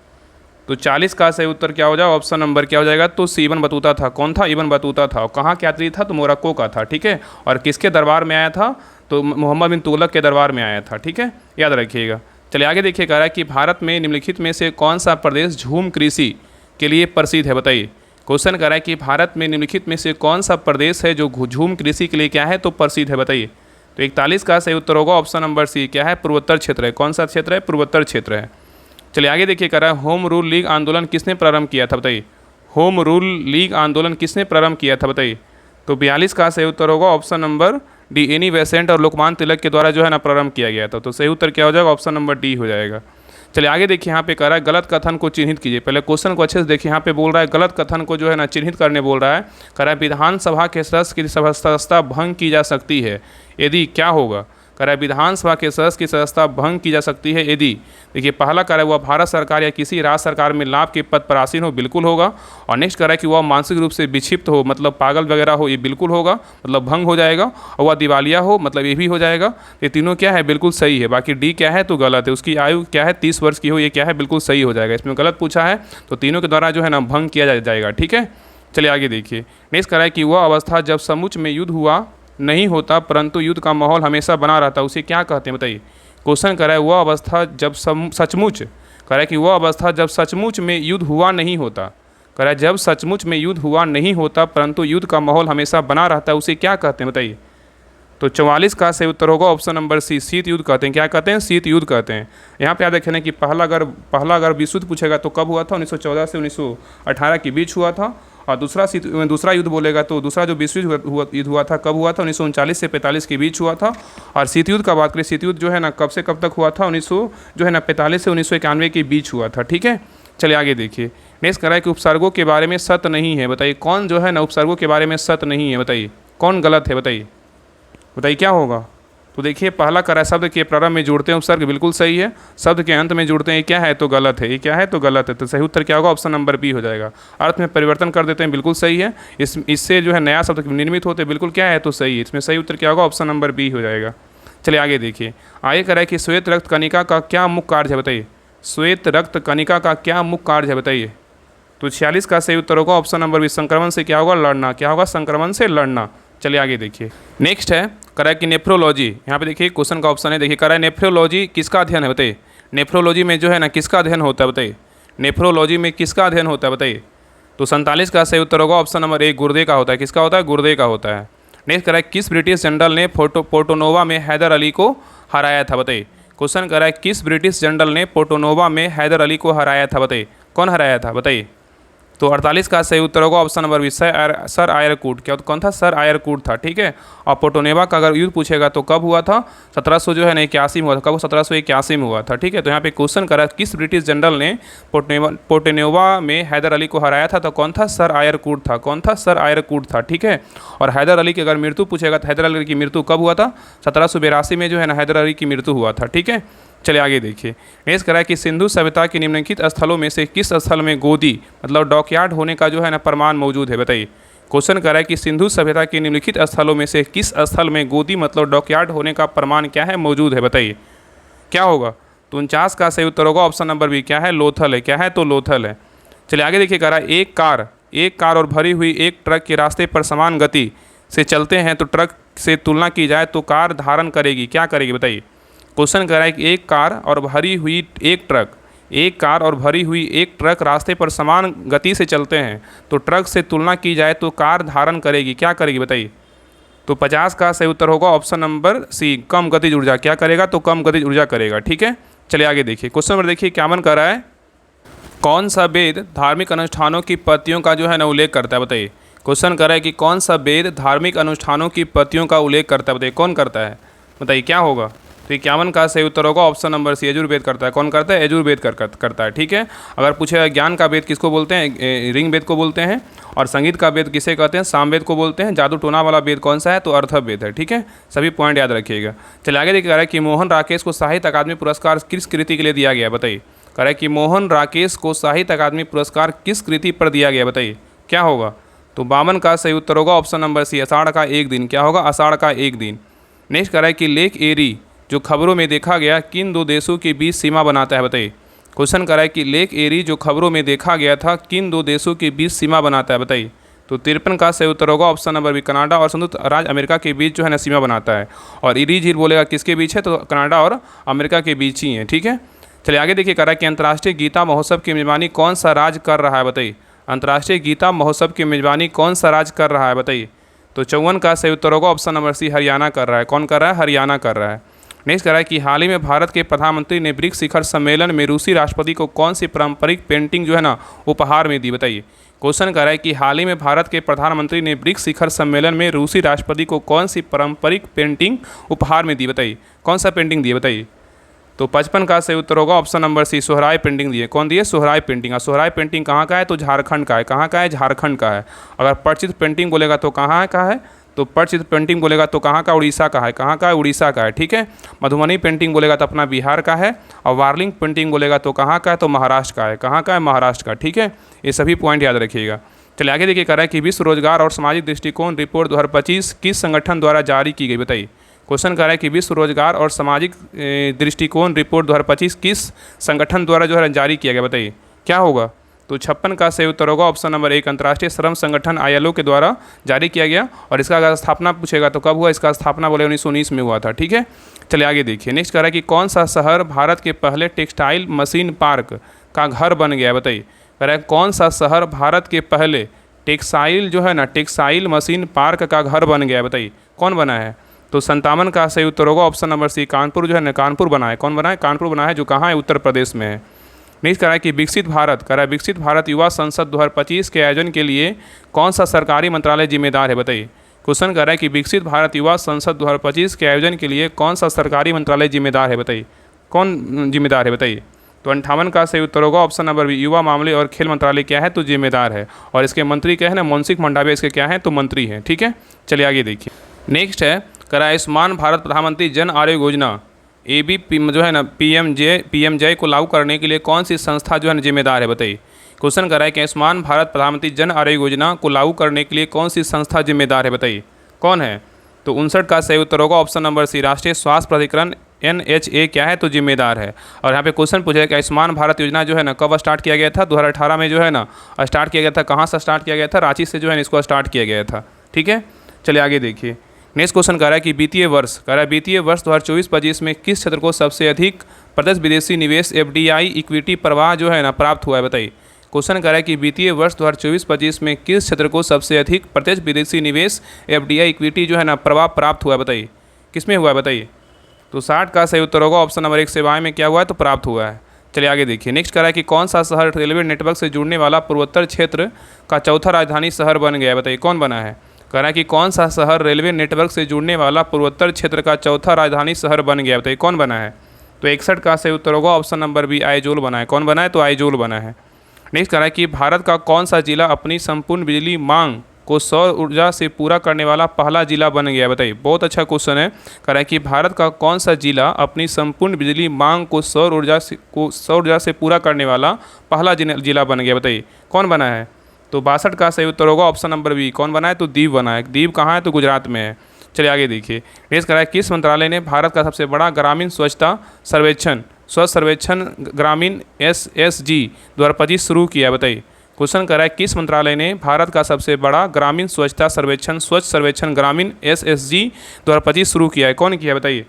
तो 40 का सही उत्तर क्या हो जाएगा, ऑप्शन नंबर क्या हो जाएगा, तो सी इब्न बतूता था। कौन था, इब्न बतूता था। और कहाँ के यात्री था, तो मोरक्को का था, ठीक है। और किसके दरबार में आया था, तो मोहम्मद बिन तुगलक के दरबार में आया था, ठीक है, याद रखिएगा। चलिए आगे देखिए, कह रहा है कि भारत में निम्नलिखित में से कौन सा प्रदेश झूम कृषि के लिए प्रसिद्ध है, बताइए। क्वेश्चन कर रहा है कि भारत में निम्नलिखित में से कौन सा प्रदेश है जो झूम कृषि के लिए क्या है, तो प्रसिद्ध है, बताइए। तो 41 का सही उत्तर होगा ऑप्शन नंबर सी, क्या है, पूर्वोत्तर क्षेत्र है। कौन सा क्षेत्र है, पूर्वोत्तर क्षेत्र है। चलिए आगे देखिए, कह रहा है होम रूल लीग आंदोलन किसने प्रारंभ किया था, बताइए। होम रूल लीग आंदोलन किसने प्रारंभ किया था, बताइए। तो 42 का सही उत्तर होगा option number D, Annie Besant और लोकमान्य तिलक के द्वारा जो है ना प्रारंभ किया गया था। तो सही उत्तर क्या हो जाएगा, ऑप्शन नंबर डी हो जाएगा। चलिए आगे देखिए, यहाँ पे कह रहा है गलत कथन को चिन्हित कीजिए। पहले क्वेश्चन को अच्छे से देखिए, यहाँ पे बोल रहा है गलत कथन को जो है ना चिन्हित करने बोल रहा है। कह रहा है विधानसभा के सदस्य की सदस्यता भंग की जा सकती है यदि क्या होगा। कह रहा है विधानसभा के सदस्य की सदस्यता भंग की जा सकती है यदि, देखिए पहला कह रहा है वह भारत सरकार या किसी राज्य सरकार में लाभ के पद पर आसीन हो, बिल्कुल होगा। और नेक्स्ट कह रहा है कि वह मानसिक रूप से विक्षिप्त हो, मतलब पागल वगैरह हो, ये बिल्कुल होगा, मतलब भंग हो जाएगा। और वह दिवालिया हो, मतलब ये भी हो जाएगा। ये तीनों क्या है, बिल्कुल सही है। बाकी डी क्या है, तो गलत है। उसकी आयु क्या है, 30 वर्ष की हो, ये क्या है, बिल्कुल सही हो जाएगा। इसमें गलत पूछा है, तो तीनों के द्वारा जो है ना भंग किया जाएगा, ठीक है। चलिए आगे देखिए, नेक्स्ट कह रहा है कि वह अवस्था जब समुच में युद्ध हुआ नहीं होता परंतु युद्ध का माहौल हमेशा बना रहता, उसे क्या कहते हैं, बताइए। क्वेश्चन कर रहा है वह अवस्था जब सचमुच, कह रहा है कि वह अवस्था जब सचमुच में युद्ध हुआ नहीं होता, कह रहा है जब सचमुच में युद्ध हुआ नहीं होता परंतु युद्ध का माहौल हमेशा बना रहता है, उसे क्या कहते हैं, बताइए। तो 44 का सही उत्तर होगा ऑप्शन नंबर सी, शीत युद्ध कहते हैं। क्या कहते हैं, शीत युद्ध कहते हैं। यहाँ पे याद रखना कि पहला अगर विश्व युद्ध पूछेगा तो कब हुआ था, 1914 से 1918 के बीच हुआ था। और दूसरा युद्ध बोलेगा तो दूसरा जो विश्व युद्ध हुआ था कब हुआ था, 1939 से 45 के बीच हुआ था। और शीत युद्ध का बात करें, शीत युद्ध जो है ना कब से कब तक हुआ था, 45 से 1991 के बीच हुआ था, ठीक है। चलिए आगे देखिए, नेक्स्ट कह रहा है कि उपसर्गों के बारे में सत्य नहीं है, बताइए। कौन जो है ना उपसर्गों के बारे में सत्य नहीं है, बताइए। कौन गलत है, बताइए क्या होगा। तो देखिए पहला कह रहा है शब्द के प्रारंभ में जोड़ते हैं उपसर्ग, बिल्कुल सही है। शब्द के अंत में जोड़ते हैं, ये क्या है, तो गलत है। ये क्या है, तो गलत है। तो सही उत्तर क्या होगा, ऑप्शन नंबर बी हो जाएगा। अर्थ में परिवर्तन कर देते हैं, बिल्कुल सही है। इससे जो है नया शब्द निर्मित होते हैं, बिल्कुल क्या है, तो सही है। इसमें सही उत्तर क्या होगा, ऑप्शन नंबर बी हो जाएगा। चलिए आगे देखिए, आगे कह रहा है कि श्वेत रक्त कणिका का क्या मुख्य कार्य है, बताइए। श्वेत रक्त कणिका का क्या मुख्य कार्य है, बताइए। तो 46 का सही उत्तर होगा ऑप्शन नंबर बी, संक्रमण से क्या होगा, लड़ना। क्या होगा, संक्रमण से लड़ना। चलिए आगे देखिए, नेक्स्ट है कह रहा है कि नेफ्रोलॉजी, यहाँ पे देखिए क्वेश्चन का ऑप्शन है, देखिए कह रहा है नेफ्रोलॉजी किसका अध्ययन है, बताइए। नेफ्रोलॉजी में जो है ना किसका अध्ययन होता है, बताइए। नेफ्रोलॉजी में किसका अध्ययन होता है, बताइए। तो 47 का सही उत्तर होगा ऑप्शन नंबर ए, गुर्दे का होता है। किसका होता है, गुर्दे का होता है। नेक्स्ट कह रहा है किस ब्रिटिश जनरल ने पोर्टोनोवा में हैदर अली को हराया था, बताइए। क्वेश्चन कह रहा है किस ब्रिटिश जनरल ने पोर्टोनोवा में हैदर अली को हराया था, बताइए। कौन हराया था, बताइए। तो 48 का सही उत्तर होगा option number B, Sir Eyre Coote. क्या कौन था, सर आयरकूट था, ठीक है। और पोर्टोनोवा का अगर युद्ध पूछेगा तो कब हुआ था, 1700 जो है ना 81 में हुआ था। कब, 1781 में हुआ था, ठीक है। तो यहाँ पे क्वेश्चन करा किस ब्रिटिश जनरल ने पोर्टोनोवा में हैदर अली को हराया था, तो कौन था, सर आयरकूट था। कौन था, सर आयरकूट था, ठीक है। और हैदर अली की अगर मृत्यु पूछेगा तो हैदर अली की मृत्यु कब हुआ था, 1782 में जो है ना हैदर अली की मृत्यु हुआ था, ठीक है। चलिए आगे देखिए, नेक्स्ट करा है कि सिंधु सभ्यता के निम्नलिखित स्थलों में से किस स्थल में गोदी मतलब डॉकयार्ड होने का जो है ना प्रमाण मौजूद है, बताइए। क्वेश्चन करा है कि सिंधु सभ्यता के निम्नलिखित स्थलों में से किस स्थल में गोदी मतलब डॉकयार्ड होने का प्रमाण क्या है, मौजूद है, बताइए। क्या होगा, तो 49 का सही उत्तर होगा ऑप्शन नंबर बी, क्या है, लोथल है। क्या है, तो लोथल है। चलिए आगे देखिए, करा एक कार और भरी हुई एक ट्रक के रास्ते पर समान गति से चलते हैं तो ट्रक से तुलना की जाए तो कार धारण करेगी, क्या करेगी, बताइए। क्वेश्चन कर रहा है कि एक कार और भरी हुई एक ट्रक रास्ते पर समान गति से चलते हैं तो ट्रक से तुलना की जाए तो कार धारण करेगी, क्या करेगी, बताइए। तो 50 का सही उत्तर होगा ऑप्शन नंबर सी, कम गतिज ऊर्जा। क्या करेगा, तो कम गतिज ऊर्जा करेगा, ठीक है। चलिए आगे देखिए, क्वेश्चन नंबर देखिए क्या मन कर रहा है, कौन सा वेद धार्मिक अनुष्ठानों की पत्तियों का जो है ना उल्लेख करता है, बताइए। क्वेश्चन कर रहा है कि कौन सा वेद धार्मिक अनुष्ठानों की पत्तियों का उल्लेख करता है, बताइए। कौन करता है, बताइए, क्या होगा। तो 51 का सही उत्तर होगा ऑप्शन नंबर सी, यजुर्वेद करता है। कौन करता है, यजुर्वेद करता है, ठीक है। अगर पूछे ज्ञान का वेद किसको बोलते हैं, ऋग वेद को बोलते हैं। और संगीत का वेद किसे कहते हैं, सामवेद को बोलते हैं। जादू टोना वाला वेद कौन सा है, तो अर्थवेद है, ठीक है। सभी पॉइंट याद रखिएगा। चलिए आगे देखिए, कह रहा है कि मोहन राकेश को साहित्य अकादमी पुरस्कार किस कृति के लिए दिया गया, बताइए। कह रहा है कि मोहन राकेश को साहित्य अकादमी पुरस्कार किस कृति पर दिया गया, बताइए। क्या होगा, तो 52 का सही उत्तर होगा ऑप्शन नंबर सी, आषाढ़ का एक दिन। क्या होगा, आषाढ़ का एक दिन। नेक्स्ट कह रहा है कि लेक एरी जो खबरों में देखा गया किन दो देशों के बीच सीमा बनाता है, बताइए। क्वेश्चन कर रहा है कि लेक एरी जो खबरों में देखा गया था किन दो देशों के बीच सीमा बनाता है, बताइए। तो 53 का सही उत्तर होगा ऑप्शन नंबर बी, कनाडा और संयुक्त राज्य अमेरिका के बीच जो है ना सीमा बनाता है। और इरी झील बोलेगा किसके बीच है, तो कनाडा और अमेरिका के बीच ही है, ठीक है। चलिए आगे देखिए, कह रहा है कि अंतर्राष्ट्रीय गीता महोत्सव की मेजबानी कौन सा राज्य कर रहा है, बताइए। अंतर्राष्ट्रीय गीता महोत्सव की मेजबानी कौन सा राज्य कर रहा है, बताइए। तो 54 का सही उत्तर होगा ऑप्शन नंबर सी, हरियाणा कर रहा है। कौन कर रहा है, हरियाणा कर रहा है। नेक्स्ट कह रहा है कि हाल ही में भारत के प्रधानमंत्री ने ब्रिक्स शिखर सम्मेलन में रूसी राष्ट्रपति को कौन सी पारंपरिक पेंटिंग जो है ना उपहार में दी, बताइए। क्वेश्चन कह रहा है कि हाल ही में भारत के प्रधानमंत्री ने ब्रिक्स शिखर सम्मेलन में रूसी राष्ट्रपति को कौन सी पारंपरिक पेंटिंग उपहार में दी, बताइए। कौन सा पेंटिंग दी है, बताइए। तो 55 का सही उत्तर होगा option number C, Sohrai painting दी है। कौन दी है, सोहराय पेंटिंग। और सोहराय पेंटिंग कहाँ का है, तो झारखंड का है। कहाँ का है, झारखंड का है। अगर पटचित्र पेंटिंग बोलेगा तो कहाँ का है, तो पटचित्र पेंटिंग बोलेगा तो कहाँ का, उड़ीसा का है। कहाँ का है, उड़ीसा का है, ठीक है। मधुबनी पेंटिंग बोलेगा तो अपना बिहार का है। और वार्लिंग पेंटिंग बोलेगा तो कहाँ का है, तो महाराष्ट्र का है। कहाँ का है, महाराष्ट्र का, ठीक है। ये सभी पॉइंट याद रखिएगा। चलिए आगे देखिए, कह रहा है कि विश्व रोजगार और सामाजिक दृष्टिकोण रिपोर्ट 2025 किस संगठन द्वारा जारी की गई, बताइए। क्वेश्चन कर रहा है कि विश्व रोजगार और सामाजिक दृष्टिकोण रिपोर्ट 2025 किस संगठन द्वारा जो है जारी किया गया, बताइए। क्या होगा, तो 56 का सही उत्तर होगा ऑप्शन नंबर एक, अंतर्राष्ट्रीय श्रम संगठन ILO के द्वारा जारी किया गया। और इसका अगर स्थापना पूछेगा तो कब हुआ, इसका स्थापना बोले 1919 में हुआ था, ठीक है। चलिए आगे देखिए, नेक्स्ट कह रहा है कि कौन सा शहर भारत के पहले टेक्सटाइल मशीन पार्क का घर बन गया है, बताइए। कह रहा है कौन सा शहर भारत के पहले टेक्सटाइल जो है ना टेक्सटाइल मशीन पार्क का घर बन गया है, बताइए। कौन बना है, तो 57 का सही उत्तर होगा ऑप्शन नंबर सी, कानपुर जो है ना, कानपुर बना है। कौन बना है, कानपुर बना है, जो कहाँ है, उत्तर प्रदेश में है। नेक्स्ट कह रहा है कि विकसित भारत, कह रहा है विकसित भारत युवा संसद 2025 के आयोजन के लिए कौन सा सरकारी मंत्रालय जिम्मेदार है, बताइए। क्वेश्चन कह रहा है कि विकसित भारत युवा संसद 2025 के आयोजन के लिए कौन सा सरकारी मंत्रालय जिम्मेदार है, बताइए। कौन जिम्मेदार है, बताइए। तो 58 का सही उत्तर होगा ऑप्शन नंबर बी, युवा मामले और खेल मंत्रालय क्या है, तो जिम्मेदार है। और इसके मंत्री क्या है ना, मनसुख मंडाविया इसके क्या है, तो मंत्री हैं, ठीक है। चलिए आगे देखिए, नेक्स्ट है कह रहा है आयुष्मान भारत प्रधानमंत्री जन आरोग्य योजना AB जो है ना PMJ को लागू करने के लिए कौन सी संस्था जो है ना जिम्मेदार है, बताइए। क्वेश्चन कर रहा है कि आयुष्मान भारत प्रधानमंत्री जन आरोग्य योजना को लागू करने के लिए कौन सी संस्था जिम्मेदार है, बताइए। कौन है, तो 59 का सही उत्तर होगा ऑप्शन नंबर सी, राष्ट्रीय स्वास्थ्य प्राधिकरण NHA क्या है, तो जिम्मेदार है। और यहाँ पे क्वेश्चन पूछा कि आयुष्मान भारत योजना जो है ना कब स्टार्ट किया गया था, 2018 में जो है ना स्टार्ट किया गया था। कहाँ से स्टार्ट किया गया था, रांची से जो है इसको स्टार्ट किया गया था, ठीक है। चलिए आगे देखिए, नेक्स्ट क्वेश्चन कह रहा है कि वित्तीय वर्ष, कह रहा है वित्तीय वर्ष 2024-25 में किस क्षेत्र को सबसे अधिक प्रत्यक्ष विदेशी निवेश FDI इक्विटी प्रवाह जो है ना प्राप्त हुआ है, बताइए। क्वेश्चन कह रहा है कि वित्तीय वर्ष 2024-25 में किस क्षेत्र को सबसे अधिक प्रत्यक्ष विदेशी निवेश FDI इक्विटी जो है ना प्रवाह प्राप्त हुआ है, बताइए। किसमें हुआ है, बताइए। तो 60 का सही उत्तर होगा ऑप्शन नंबर एक, सेवाएं में क्या हुआ है, तो प्राप्त हुआ है। चलिए आगे देखिए, नेक्स्ट कह रहा है कि कौन सा शहर रेलवे नेटवर्क से जुड़ने वाला पूर्वोत्तर क्षेत्र का चौथा राजधानी शहर बन गया है, बताइए। कौन बना है, कह रहा है कि कौन सा शहर रेलवे नेटवर्क से जुड़ने वाला पूर्वोत्तर क्षेत्र का चौथा राजधानी शहर बन गया, बताइए। कौन बना है, तो 61 का सही उत्तर होगा ऑप्शन नंबर बी, आइजोल बना है। कौन बना है, तो आइजोल बना है। नेक्स्ट कह रहा है कि भारत का कौन सा जिला अपनी संपूर्ण बिजली मांग को सौर ऊर्जा से पूरा करने वाला पहला जिला बन गया, बताइए। बहुत अच्छा क्वेश्चन है। कह रहा है कि भारत का कौन सा जिला अपनी संपूर्ण बिजली मांग को सौर ऊर्जा से पूरा करने वाला पहला जिला बन गया, बताइए। कौन बना है, तो 62 का सही उत्तर होगा ऑप्शन नंबर बी, कौन बना है, तो दीव बना है। दीव कहाँ है, तो गुजरात में है। चलिए आगे देखिए, नेक्स्ट कह रहा है किस मंत्रालय ने भारत का सबसे बड़ा ग्रामीण स्वच्छता सर्वेक्षण ग्रामीण SSG 2025 शुरू किया, बताइए। क्वेश्चन कर रहा है किस मंत्रालय ने भारत का सबसे बड़ा ग्रामीण स्वच्छता स्वच्छ सर्वेक्षण ग्रामीण SSG 2025 शुरू किया है। कौन किया है, बताइए।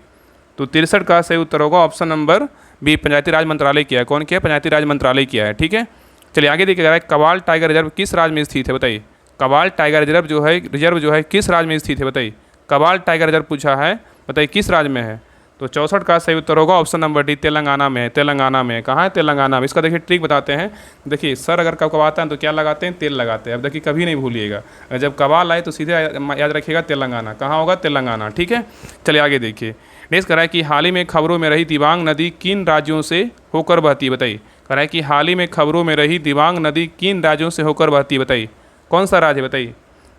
तो 63 का सही उत्तर होगा ऑप्शन नंबर बी, पंचायती राज मंत्रालय किया है। कौन किया, पंचायती राज मंत्रालय किया है, ठीक है। चलिए आगे देखिए, कह रहा है कवाल टाइगर रिजर्व किस राज्य में स्थित है, बताइए। कवाल टाइगर रिजर्व जो है किस राज्य में स्थित है, बताइए। कवाल टाइगर रिजर्व पूछा है, बताइए किस राज्य में है। तो 64 का सही उत्तर होगा ऑप्शन नंबर डी, तेलंगाना में है। तेलंगाना में कहाँ है, तेलंगाना में। इसका देखिए ट्रिक बताते हैं। देखिए सर अगर कब कबाता है तो क्या लगाते हैं, तेल लगाते हैं। अब देखिए कभी नहीं भूलिएगा, जब कबाल आए तो सीधे याद रखिएगा तेलंगाना। कहाँ होगा, तेलंगाना, ठीक है। चलिए आगे देखिए, नेक्स्ट कह रहा है कि हाल ही में खबरों में रही दिबांग नदी किन राज्यों से होकर बहती है, बताइए। कह रहा है कि हाल ही में खबरों में रही दिबांग नदी किन राज्यों से होकर बहती है, बताइए। कौन सा राज्य है, बताइए।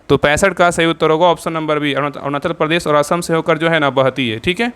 तो 65 का सही उत्तर होगा option number B, Arunachal Pradesh और असम से होकर जो है ना बहती है, ठीक है।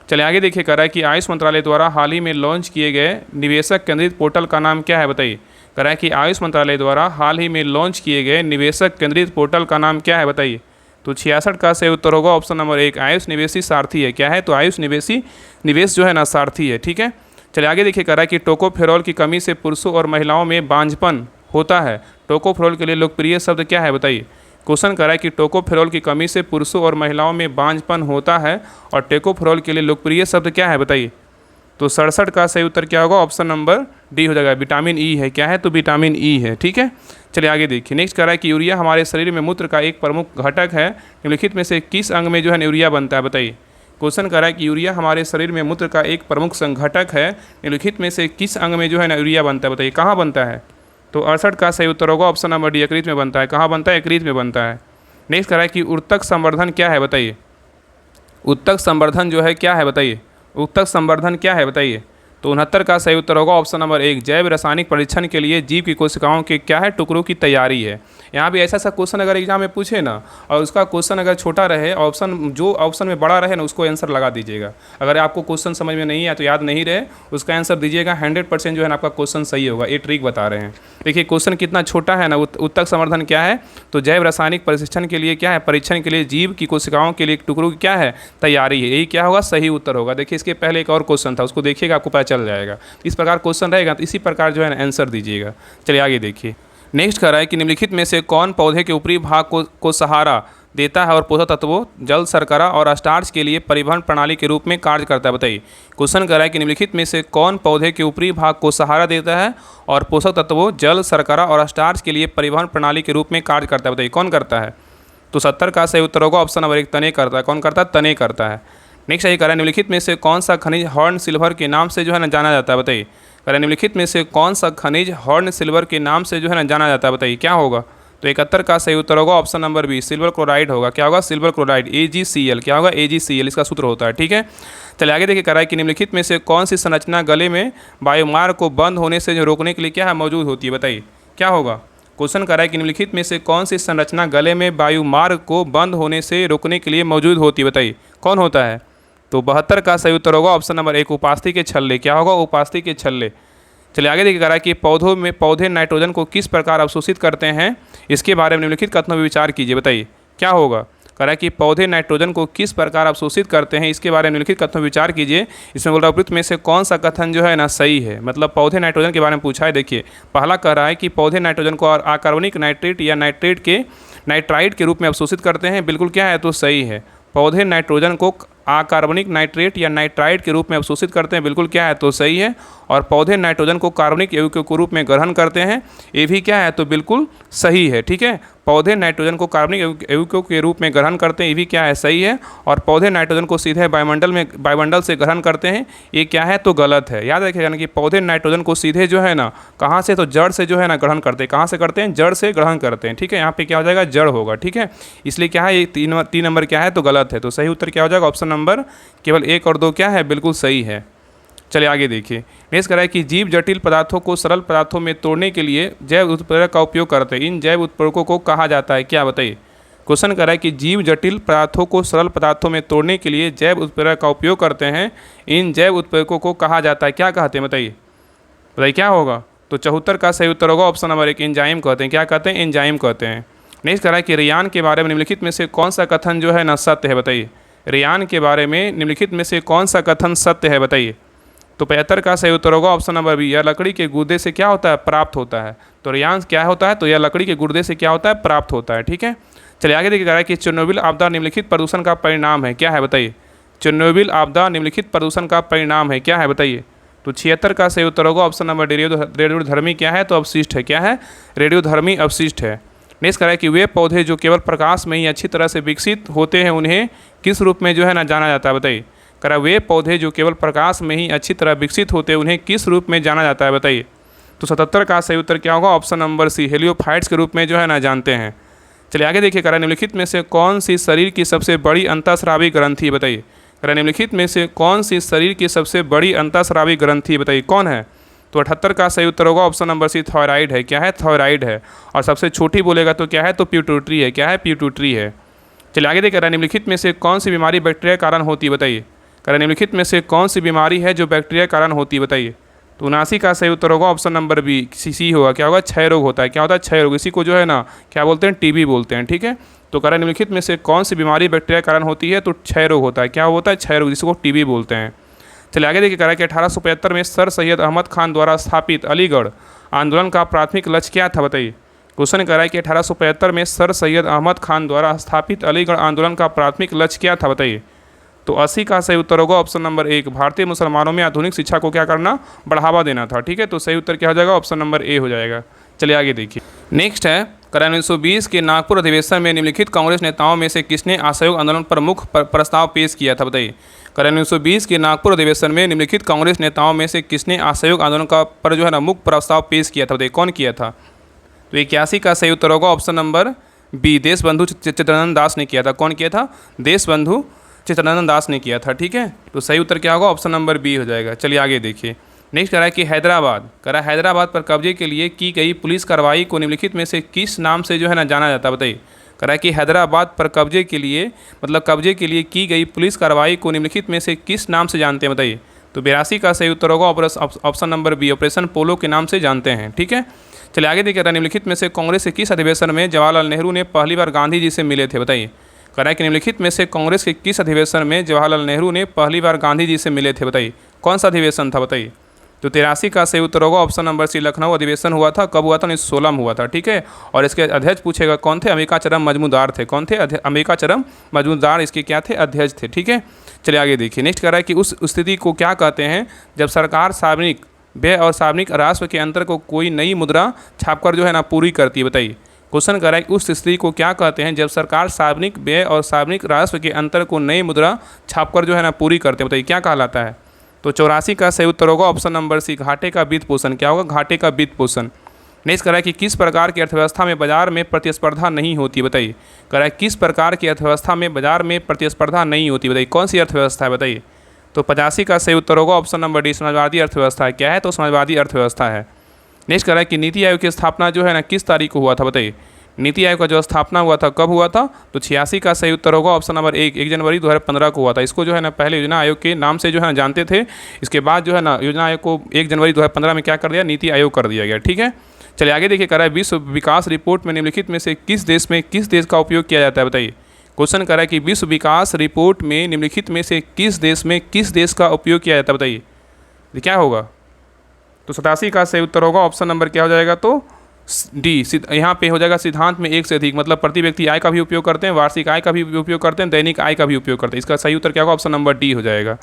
चलिए आगे देखिए, कह रहा है कि आयुष मंत्रालय द्वारा हाल ही में लॉन्च किए गए निवेशक केंद्रित पोर्टल का नाम क्या है, बताइए। कह रहा है कि आयुष मंत्रालय द्वारा हाल ही में लॉन्च किए गए निवेशक केंद्रित पोर्टल का नाम क्या है, बताइए। तो 66 का सही उत्तर होगा ऑप्शन नंबर एक, आयुष निवेशी सारथी है। क्या है, तो आयुष निवेश जो है ना सारथी है, ठीक है। चलिए आगे देखिए, कह रहा है कि टोकोफेरॉल की कमी से पुरुषों और महिलाओं में बांझपन होता है। टोकोफेरॉल के लिए लोकप्रिय शब्द क्या है बताइए। क्वेश्चन कर रहा है कि टोकोफेरॉल की कमी से पुरुषों और महिलाओं में बांझपन होता है और टोकोफेरॉल के लिए लोकप्रिय शब्द क्या है बताइए। तो 67 का सही उत्तर क्या होगा, ऑप्शन नंबर डी हो जाएगा। विटामिन ई है, क्या है तो विटामिन ई है, ठीक है। चलिए आगे देखिए, नेक्स्ट कह रहा है कि यूरिया हमारे शरीर में मूत्र का एक प्रमुख घटक है, निम्नलिखित में से किस अंग में जो है यूरिया बनता है बताइए। क्वेश्चन कर रहा है कि यूरिया हमारे शरीर में मूत्र का एक प्रमुख संघटक है, निम्नलिखित में से किस अंग में जो है ना यूरिया बनता है बताइए, कहाँ बनता है। तो 68 का सही उत्तर होगा ऑप्शन नंबर डी, यकृत में बनता है। कहाँ बनता है, यकृत में बनता है। नेक्स्ट कह रहा है कि उत्तक संवर्धन क्या है बताइए। उत्तक संवर्धन जो है क्या है बताइए, उत्तक संवर्धन क्या है बताइए। तो 69 का सही उत्तर होगा ऑप्शन नंबर एक, जैव रासायनिक परीक्षण के लिए जीव की कोशिकाओं के क्या है, टुकड़ों की तैयारी है। यहाँ भी ऐसा क्वेश्चन अगर एग्जाम में पूछे ना और उसका क्वेश्चन अगर छोटा रहे, ऑप्शन जो ऑप्शन में बड़ा रहे ना उसको आंसर लगा दीजिएगा। अगर आपको क्वेश्चन समझ में नहीं आया तो याद नहीं रहे उसका आंसर दीजिएगा, 100% जो है ना आपका क्वेश्चन सही होगा। ये ट्रिक बता रहे हैं। देखिए क्वेश्चन कितना छोटा है ना। उत्तक संवर्धन क्या है, तो जैव रासायनिक परीक्षण के लिए क्या है, परीक्षण के लिए जीव की कोशिकाओं के लिए टुकड़ों की क्या है, तैयारी है। यही क्या होगा, सही उत्तर होगा। देखिए इसके पहले एक और क्वेश्चन था, उसको देखिएगा आपको पता चल जाएगा। इस प्रकार क्वेश्चन रहेगा तो इसी प्रकार जो है ना आंसर दीजिएगा। चलिए आगे देखिए, नेक्स्ट कह रहा है कि निम्नलिखित में से कौन पौधे के ऊपरी भाग को सहारा देता है और पोषक तत्वों, जल, शर्करा और स्टार्च के लिए परिवहन प्रणाली के रूप में कार्य करता है बताइए। क्वेश्चन कह रहा है कि निम्नलिखित में से कौन पौधे के ऊपरी भाग को सहारा देता है और पोषक तत्वों, जल, शर्करा और स्टार्च के लिए परिवहन प्रणाली के रूप में कार्य करता है बताइए, कौन करता है। तो 70 का सही उत्तर होगा ऑप्शन नंबर एक, तने करता है। कौन करता है, तने करता है। नेक्स्ट यही कह रहा है निम्नलिखित में से कौन सा खनिज हॉर्न सिल्वर के नाम से जो है ना जाना जाता है बताइए। कह रहा है निम्नलिखित में से कौन सा खनिज हॉर्न सिल्वर के नाम से जो है ना जाना जाता है बताइए, क्या होगा। तो 71 का सही उत्तर होगा option number B, silver chloride होगा। क्या होगा, सिल्वर क्लोराइड, AgCl। क्या होगा, AgCl, इसका सूत्र होता है, ठीक है। चलिए आगे देखिए, कह रहा है कि निम्नलिखित में से कौन सी संरचना गले में वायुमार्ग को बंद होने से जो रोकने के लिए क्या है, मौजूद होती है बताइए, क्या होगा। क्वेश्चन कर रहा है कि निम्नलिखित में से कौन सी संरचना गले में वायुमार्ग को बंद होने से रोकने के लिए मौजूद होती है बताइए, कौन होता है। तो 72 का सही उत्तर होगा ऑप्शन नंबर एक, उपास्थि के छल्ले। क्या होगा, उपास्थि के छल्ले। चलिए आगे देखिए, कह रहा है कि पौधे नाइट्रोजन को किस प्रकार अवशोषित करते हैं, इसके बारे में निम्नलिखित कथनों पर विचार कीजिए बताइए, क्या होगा। कह रहा है कि पौधे नाइट्रोजन को किस प्रकार अवशोषित करते हैं, इसके बारे में निम्नलिखित कथनों पर विचार कीजिए। इसमें बोल रहा है उपयुक्त में से कौन सा कथन जो है ना सही है, मतलब पौधे नाइट्रोजन के बारे में पूछा है। देखिए पहला कह रहा है कि पौधे नाइट्रोजन को अकार्बनिक नाइट्रेट या नाइट्राइट के रूप में अवशोषित करते हैं, बिल्कुल क्या है, तो सही है। पौधे नाइट्रोजन को अकार्बनिक नाइट्रेट या नाइट्राइट के रूप में अवशोषित करते हैं, बिल्कुल क्या है, तो सही है। और पौधे नाइट्रोजन को कार्बनिक यौगिकों के रूप में ग्रहण करते हैं, ये भी क्या है, तो बिल्कुल सही है, ठीक है। पौधे नाइट्रोजन को कार्बनिक यौगिकों के रूप में ग्रहण करते हैं, ये भी क्या है, सही है। और पौधे नाइट्रोजन को सीधे वायुमंडल से ग्रहण करते हैं, ये क्या है, तो गलत है। याद रखिएगा ना कि पौधे नाइट्रोजन को सीधे जो है ना कहाँ से, तो जड़ से जो है ना ग्रहण करते हैं। कहाँ से करते हैं, जड़ से ग्रहण करते हैं, ठीक है। यहाँ पे क्या हो जाएगा, जड़ होगा, ठीक है। इसलिए क्या है, ये तीन नंबर क्या है, तो गलत है। तो सही उत्तर क्या हो जाएगा, ऑप्शन नंबर केवल 1 और 2 क्या है, बिल्कुल सही है। चलिए आगे देखिए, नेक्स्ट कह रहा है कि जीव जटिल पदार्थों को सरल पदार्थों में तोड़ने के लिए जैव उत्प्रेरक का उपयोग करते हैं, इन जैव उत्प्रेरकों को कहा जाता है, क्या बताइए। क्वेश्चन कर रहा है कि जीव जटिल पदार्थों को सरल पदार्थों में तोड़ने के लिए जैव उत्प्रेरक का उपयोग करते हैं, इन जैव उत्प्रेरकों को कहा जाता है, क्या कहते हैं बताइए क्या होगा। तो 74 का सही उत्तर होगा ऑप्शन नंबर 1, एंजाइम कहते हैं। क्या कहते हैं, एंजाइम कहते हैं। नेक्स्ट कह रहा है कि रेयान के बारे में निम्नलिखित में से कौन सा कथन जो है ना सत्य है बताइए। रेयान के बारे में निम्नलिखित में से कौन सा कथन सत्य है बताइए। तो 75 का सही उत्तर होगा ऑप्शन नंबर बी, यह लकड़ी के गुर्दे से क्या होता है, प्राप्त होता है। तो रेयान क्या होता है, तो यह लकड़ी के गुर्दे से क्या होता है, प्राप्त होता है, ठीक है। चलिए आगे देखिए, कह रहा है कि चेरनोबिल आपदा निम्नलिखित प्रदूषण का परिणाम है, क्या है बताइए। चेरनोबिल आपदा निम्नलिखित प्रदूषण का परिणाम है, क्या है बताइए। तो 76 का सही उत्तर होगा ऑप्शन नंबर डी, रेडियोधर्मी क्या है, तो अवशिष्ट है। क्या है, रेडियोधर्मी अवशिष्ट है। नेक्स्ट कह रहा है कि वे पौधे जो केवल प्रकाश में ही अच्छी तरह से विकसित होते हैं, उन्हें किस रूप में जो है ना जाना जाता है बताइए। कह रहा है वे पौधे जो केवल प्रकाश में ही अच्छी तरह विकसित होते हैं, उन्हें किस रूप में जाना जाता है बताइए। तो 77 का सही उत्तर क्या होगा, ऑप्शन नंबर सी, हेलियोफाइट्स के रूप में जो है ना जानते हैं। चलिए आगे देखिए, कह रहा है निम्नलिखित में से कौन सी शरीर की सबसे बड़ी अंतःस्रावी ग्रंथि बताइए। कह रहा है निम्नलिखित में से कौन सी शरीर की सबसे बड़ी अंतःस्रावी ग्रंथि बताइए, कौन है। तो 78 का सही उत्तर होगा ऑप्शन नंबर सी, थायराइड है। क्या है, थायराइड है। और सबसे छोटी बोलेगा तो क्या है, तो पिट्यूटरी है। क्या है, पिट्यूटरी है। चलिए आगे देखिए, निम्नलिखित में से कौन सी बीमारी बैक्टीरिया कारण होती है बताइए। कह रहा है निम्नलिखित में से कौन सी बीमारी है जो बैक्टीरिया कारण होती है बताइए। तो 79 का सही उत्तर होगा ऑप्शन नंबर बी, सी होगा। क्या होगा, क्षय रोग होता है। क्या होता है, क्षय रोग। इसी को जो है ना क्या बोलते हैं, टीबी बोलते हैं, ठीक है। तो कह रहा है निम्नलिखित में से कौन सी बीमारी बैक्टीरिया कारण होती है, तो क्षय रोग होता है। क्या होता है, क्षय रोग, जिसको टीबी बोलते हैं। चलिए आगे देखिए, कह रहा है कि 1875 में सर सैयद अहमद खान द्वारा स्थापित अलीगढ़ आंदोलन का प्राथमिक लक्ष्य क्या था, बताइए। क्वेश्चन कह रहा है कि 1875 में सर सैयद अहमद खान द्वारा स्थापित अलीगढ़ आंदोलन का प्राथमिक लक्ष्य क्या था, बताइए। तो 80 का सही उत्तर होगा ऑप्शन नंबर 1, भारतीय मुसलमानों में आधुनिक शिक्षा को क्या करना, बढ़ावा देना था। ठीक है, तो सही उत्तर क्या हो जाएगा, ऑप्शन नंबर ए हो जाएगा। चलिए आगे देखिए, नेक्स्ट है, 1920 के नागपुर अधिवेशन में निम्नलिखित कांग्रेस नेताओं में से किसने असहयोग आंदोलन पर मुख्य प्रस्ताव पेश किया था, बताइए। 1920 के नागपुर अधिवेशन में निम्नलिखित कांग्रेस नेताओं में से किसने असहयोग आंदोलन का पर जो है ना मुख्य प्रस्ताव पेश किया था, बताइए, कौन किया था। तो 81 का सही उत्तर होगा option number B, Deshbandhu Chittaranjan Das ने किया था। कौन किया था, देशबंधु चित्तरंजन दास ने किया था। ठीक है, तो सही उत्तर क्या होगा, ऑप्शन नंबर बी हो जाएगा। चलिए आगे देखिए, नेक्स्ट कह रहा है कि हैदराबाद पर कब्जे के लिए की गई पुलिस कार्रवाई को निम्नलिखित में से किस नाम से जो है ना जाना जाता है, बताइए। कह रहा है कि हैदराबाद पर कब्जे के लिए कब्जे के लिए की गई पुलिस कार्रवाई को निम्नलिखित में से किस नाम से जानते हैं, बताइए। तो 82 का सही उत्तर होगा ऑप्शन नंबर बी, ऑपरेशन पोलो के नाम से जानते हैं। ठीक है, चलिए आगे देखिए, निम्नलिखित में से कांग्रेस के किस अधिवेशन में जवाहरलाल नेहरू ने पहली बार गांधी जी से मिले थे, बताइए। कह रहा है कि निम्नलिखित में से कांग्रेस के किस अधिवेशन में जवाहरलाल नेहरू ने पहली बार गांधी जी से मिले थे, बताइए। कौन सा अधिवेशन था, बताइए। तो 83 का सही उत्तर होगा ऑप्शन नंबर सी, लखनऊ अधिवेशन हुआ था। कब हुआ था, 1916 में हुआ था। ठीक है, और इसके अध्यक्ष पूछेगा कौन थे, अंबिकाचरम मजमूदार थे। कौन थे, अंबिकाचरम मजमूदार इसके क्या थे, अध्यक्ष थे। ठीक है, चलिए आगे देखिए, नेक्स्ट कह रहा है कि उस स्थिति को क्या कहते हैं जब सरकार सार्वजनिक व्यय और सार्वजनिक राजस्व के अंतर को कोई नई मुद्रा छापकर जो है ना पूरी करती है, बताइए। क्वेश्चन कर रहा है कि उस स्थिति को क्या कहते हैं जब सरकार सार्वजनिक व्यय और सार्वजनिक राजस्व के अंतर को नई मुद्रा छापकर जो है ना पूरी करते हैं, बताइए, क्या कहलाता है। तो 84 का सही उत्तर होगा ऑप्शन नंबर सी, घाटे का वित्त पोषण। क्या होगा, घाटे का वित्त पोषण। नेक्स्ट कह रहा है कि किस प्रकार की अर्थव्यवस्था में बाजार में प्रतिस्पर्धा नहीं होती, बताइए। कह रहा है किस प्रकार की अर्थव्यवस्था में बाजार में प्रतिस्पर्धा नहीं होती, बताइए, कौन सी अर्थव्यवस्था है, बताइए। तो 85 का सही उत्तर होगा ऑप्शन नंबर डी, समाजवादी अर्थव्यवस्था है। क्या है, तो समाजवादी अर्थव्यवस्था है। नेक्स्ट कह रहा है कि नीति आयोग की स्थापना जो है ना किस तारीख को हुआ था, बताइए। नीति आयोग का जो स्थापना हुआ था कब हुआ था, तो 86 का सही उत्तर होगा ऑप्शन नंबर 1 जनवरी 2015 को हुआ था। इसको जो है ना पहले योजना आयोग के नाम से जो है ना जानते थे, इसके बाद जो है ना योजना आयोग को 1 जनवरी 2015 में क्या कर दिया, नीति आयोग कर दिया गया। ठीक है, चलिए आगे देखिए, कह रहा है विश्व विकास रिपोर्ट में निम्नलिखित में से किस देश का उपयोग किया जाता है, बताइए। क्वेश्चन कर रहा है कि विश्व विकास रिपोर्ट में निम्नलिखित में से किस देश का उपयोग किया जाता है, बताइए। क्या होगा, तो 87 का सही उत्तर होगा ऑप्शन नंबर क्या हो जाएगा, तो डी, यहाँ पे हो जाएगा सिद्धांत में एक से अधिक, मतलब प्रति व्यक्ति आय का भी उपयोग करते हैं, वार्षिक आय का भी उपयोग करते हैं, दैनिक आय का भी उपयोग करते हैं। इसका सही उत्तर क्या होगा, ऑप्शन नंबर डी हो जाएगा।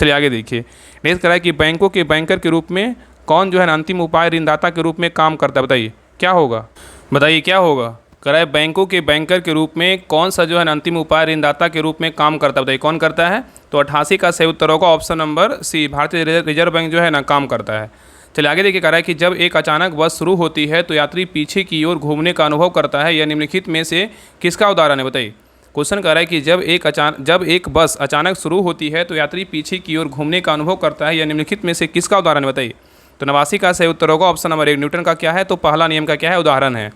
चलिए आगे देखिए, नेक्स्ट कह रहा है कि बैंकों के बैंकर के रूप में कौन जो है अंतिम उपाय ऋणदाता के रूप में काम करता है, बताइए। क्या होगा, बताइए क्या होगा। कह रहा है बैंकों के बैंकर के रूप में कौन सा जो है अंतिम उपाय ऋणदाता के रूप में काम करता है, बताइए, कौन करता है। तो 88 का सही उत्तर होगा ऑप्शन नंबर सी, भारतीय रिजर्व बैंक जो है ना काम करता है। चलिए आगे देखिए, कह रहा है कि जब एक अचानक बस शुरू होती है तो यात्री पीछे की ओर घूमने का अनुभव करता है, यह निम्नलिखित में से किसका उदाहरण है, बताइए। क्वेश्चन कह रहा है कि जब एक बस अचानक शुरू होती है तो यात्री पीछे की ओर घूमने का अनुभव करता है, यह निम्नलिखित में से किसका उदाहरण है, बताइए। तो 89 का सही उत्तर होगा ऑप्शन नंबर 1, न्यूटन का क्या है, तो पहला नियम का क्या है, उदाहरण है।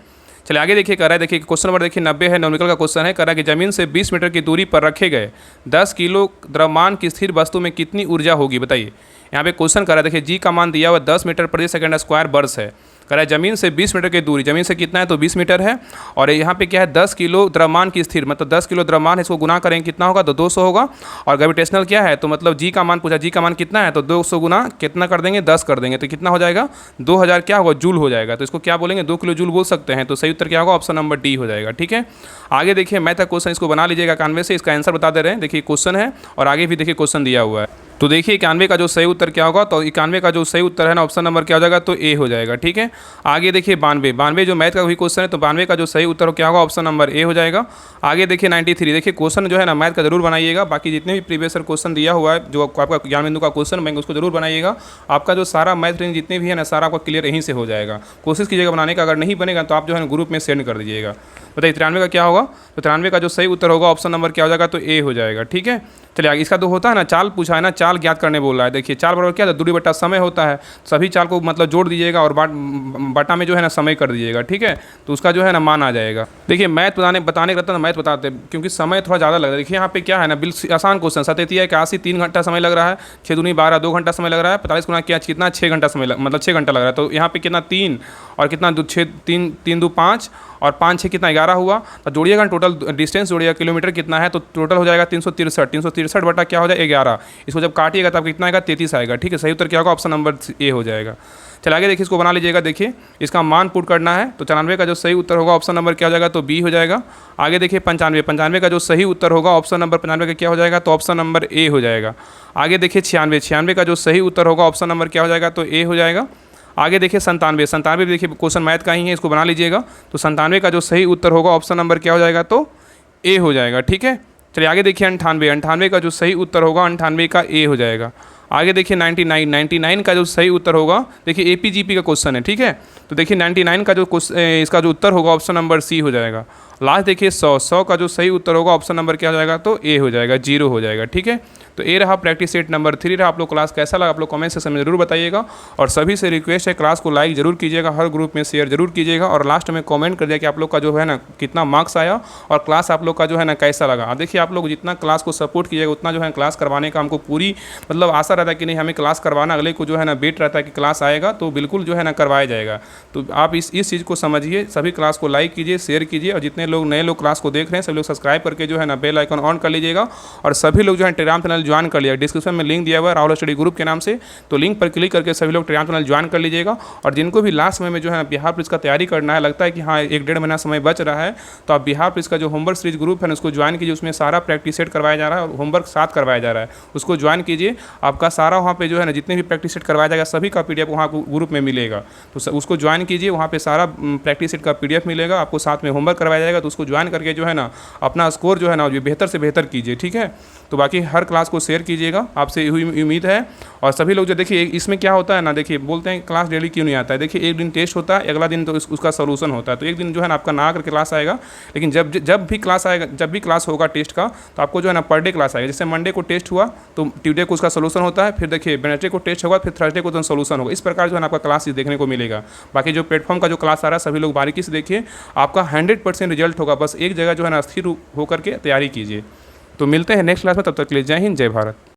चलिए आगे देखिए, कह रहा है देखिए क्वेश्चन नंबर देखिए 90 है, न्यूमेरिकल का क्वेश्चन है। कह रहा है कि जमीन से 20 मीटर की दूरी पर रखे गए 10 किलो द्रव्यमान की स्थिर वस्तु में कितनी ऊर्जा होगी, बताइए। यहाँ पे क्वेश्चन कर रहा है देखिए जी का मान दिया हुआ 10 मीटर प्रति सेकंड स्क्वायर वर्ष है। कह रहा है जमीन से 20 मीटर की दूरी, जमीन से कितना है तो 20 मीटर है, और यहाँ पे क्या है 10 किलो द्रव्यमान की स्थिर, मतलब 10 किलो द्रव्यमान है, इसको गुना करेंगे कितना होगा तो 200 होगा। और ग्रेविटेशनल क्या है तो मतलब जी का मान पूछा, जी का मान कितना है तो 200 गुना कितना कर देंगे 10 कर देंगे तो कितना हो जाएगा 2000 क्या होगा जूल हो जाएगा। तो इसको क्या बोलेंगे 2 किलो जूल बोल सकते हैं। तो सही उत्तर क्या होगा ऑप्शन नंबर डी हो जाएगा। ठीक है, आगे देखिए मैथ का क्वेश्चन, इसको बना लीजिएगा 91 से, इसका आंसर बता दे रहे हैं। देखिए क्वेश्चन है और आगे भी देखिए क्वेश्चन दिया हुआ है। तो देखिए 91 का जो सही उत्तर क्या होगा, तो 91 का जो सही उत्तर है ना ऑप्शन नंबर क्या हो जाएगा तो ए हो जाएगा। ठीक है, आगे देखिए 92 जो मैथ का भी क्वेश्चन है, तो 92 का जो सही उत्तर क्या होगा ऑप्शन नंबर ए हो जाएगा। आगे देखिए 93, देखिए क्वेश्चन जो है ना मैथ का जरूर बनाइएगा, बाकी जितने भी प्रीवियस क्वेश्चन दिया हुआ है जो आपका ज्ञान बिंदु का क्वेश्चन बैंक उसको जरूर बनाइएगा। आपका जो सारा मैथ रेंज जितने भी है ना सारा आपका क्लियर यहीं से हो जाएगा। कोशिश कीजिएगा बनाने का, अगर नहीं बनेगा तो आप जो है ग्रुप में सेंड कर दीजिएगा। बताइए 93 का क्या होगा, तो 93 का जो सही उत्तर होगा ऑप्शन नंबर क्या हो जाएगा तो ए हो जाएगा। ठीक है, चलिए आगे इसका तो होता है ना चाल पूछा है ना, चाल ज्ञात करने बोल रहा है। देखिए चाल बराबर क्या है, दूरी बटा समय होता है, सभी चाल को मतलब जोड़ दीजिएगा और बटा में जो है ना समय कर दीजिएगा। ठीक है, तो उसका जो है ना मान आ जाएगा। देखिए मैथ बताने का रहता है मैथ बताते हैं क्योंकि समय थोड़ा ज़्यादा लग रहा है। देखिए यहाँ पे क्या है ना बिल्कुल आसान क्वेश्चन, 87 3 घंटा समय लग रहा है, 6 दूनी 12 2 घंटा समय लग रहा है, 45 गुना क्या कितना 6 घंटा समय मतलब 6 घंटा लग रहा है। तो यहाँ पे कितना 3 और कितना 6 3 3 2 5 और 5 6 कितना 11 हुआ तो जोड़िएगा, टोटल डिस्टेंस जोड़िएगा, किलोमीटर कितना है, तो टोटल हो जाएगा 363 बटा क्या हो जाएगा 11। इसको जब काटिएगा तब कितना आएगा 33 आएगा। ठीक है, सही उत्तर क्या होगा, ऑप्शन नंबर ए हो जाएगा। चलिए आगे देखिए, इसको बना लीजिएगा। देखिए इसका मान पुट करना है तो 94 का जो सही उत्तर होगा ऑप्शन नंबर क्या हो जाएगा, तो बी हो जाएगा। आगे देखिए 95 का जो सही उत्तर होगा ऑप्शन नंबर 95 का क्या हो जाएगा, तो ऑप्शन नंबर ए हो जाएगा। आगे देखिए 96 का जो सही उत्तर होगा ऑप्शन नंबर क्या हो जाएगा, तो ए हो जाएगा। आगे देखिए 97 देखिए क्वेश्चन मैथ का ही है, इसको बना लीजिएगा। तो 97 का जो सही उत्तर होगा ऑप्शन नंबर क्या हो जाएगा, तो ए हो जाएगा। ठीक है, चलिए आगे देखिए 98 का जो सही उत्तर होगा 98 का ए हो जाएगा। आगे देखिए 99 का जो सही उत्तर होगा, देखिए एपीजीपी का क्वेश्चन है। ठीक है, तो देखिए 99 का जो इसका जो उत्तर होगा ऑप्शन नंबर सी हो जाएगा। लास्ट देखिए 100 का जो सही उत्तर होगा ऑप्शन नंबर क्या हो जाएगा, तो ए हो जाएगा, 0 हो जाएगा। ठीक है, तो ए रहा प्रैक्टिस सेट नंबर 3 रहा। आप लोग क्लास कैसा लगा आप लोग कमेंट सेक्शन में जरूर बताइएगा, और सभी से रिक्वेस्ट है क्लास को लाइक जरूर कीजिएगा, हर ग्रुप में शेयर जरूर कीजिएगा, और लास्ट में कमेंट कर दिया कि आप लोग का जो है ना कितना मार्क्स आया और क्लास आप लोग का जो है ना कैसा लगा। देखिए आप लोग जितना क्लास को सपोर्ट कीजिएगा उतना जो है क्लास करवाने का हमको पूरी मतलब आशा रहता है कि नहीं हमें क्लास करवाना, अगले को जो है ना वेट रहता है कि क्लास आएगा तो बिल्कुल जो है ना करवाया जाएगा। तो आप इस चीज़ को समझिए, सभी क्लास को लाइक कीजिए, शेयर कीजिए, और जितने लोग नए लोग क्लास को देख रहे हैं सभी लोग सब्सक्राइब करके जो है ना बेल आइकन ऑन कर लीजिएगा, और सभी लोग जो है टेलीग्राम चैनल ज्वाइन कर लिया। डिस्क्रिप्शन में लिंक दिया हुआ है राहुल स्टडी ग्रुप के नाम से, तो लिंक पर क्लिक करके सभी लोग टेलीग्राम चैनल ज्वाइन कर लीजिएगा। और जिनको भी लास्ट समय में जो है बिहार पुलिस का तैयारी करना है, लगता है कि हाँ 1-1.5 महीना समय बच रहा है, तो आप बिहार पुलिस का जो होमवर्क सीरीज ग्रुप है उसको ज्वाइन कीजिए। उसमें सारा प्रैक्टिस सेट करवाया जा रहा है और होमवर्क साथ करवाया जा रहा है, उसको ज्वाइन कीजिए। आपका सारा वहाँ पे जो है ना जितने भी प्रैक्टिस सेट करवाया जाएगा सभी का पीडीएफ वहाँ ग्रुप में मिलेगा, तो उसको ज्वाइन कीजिए। वहाँ पे सारा प्रैक्टिस सेट का पीडीएफ मिलेगा, आपको साथ में होमवर्क करवाया जाएगा, तो उसको ज्वाइन करके जो है ना अपना स्कोर जो है ना बेहतर से बेहतर कीजिए। ठीक है, तो बाकी हर क्लास को शेयर कीजिएगा, आपसे यही उम्मीद है। और सभी लोग जो देखिए इसमें क्या होता है ना, देखिए बोलते हैं क्लास डेली क्यों नहीं आता है। देखिए एक दिन टेस्ट होता है, अगला दिन तो उसका सोल्यूशन होता है, तो एक दिन जो है ना आपका ना आकर क्लास आएगा, लेकिन जब भी क्लास आएगा, जब भी क्लास होगा टेस्ट का, तो आपको जो है ना पर डे क्लास आएगा। जैसे मंडे को टेस्ट हुआ तो ट्यूसडे को उसका सोल्यूशन होता है, फिर देखिए वेडनेसडे को टेस्ट होगा, फिर थर्सडे को तो सोल्यूशन होगा। इस प्रकार जो है ना आपका क्लास देखने को मिलेगा। बाकी जो प्लेटफॉर्म का जो क्लास आ रहा है सभी लोग बारीकी से देखिए, आपका 100% रिजल्ट होगा। बस एक जगह जो है ना स्थिर होकर के तैयारी कीजिए। तो मिलते हैं नेक्स्ट क्लास में, तब तक के लिए जय हिंद, जय भारत।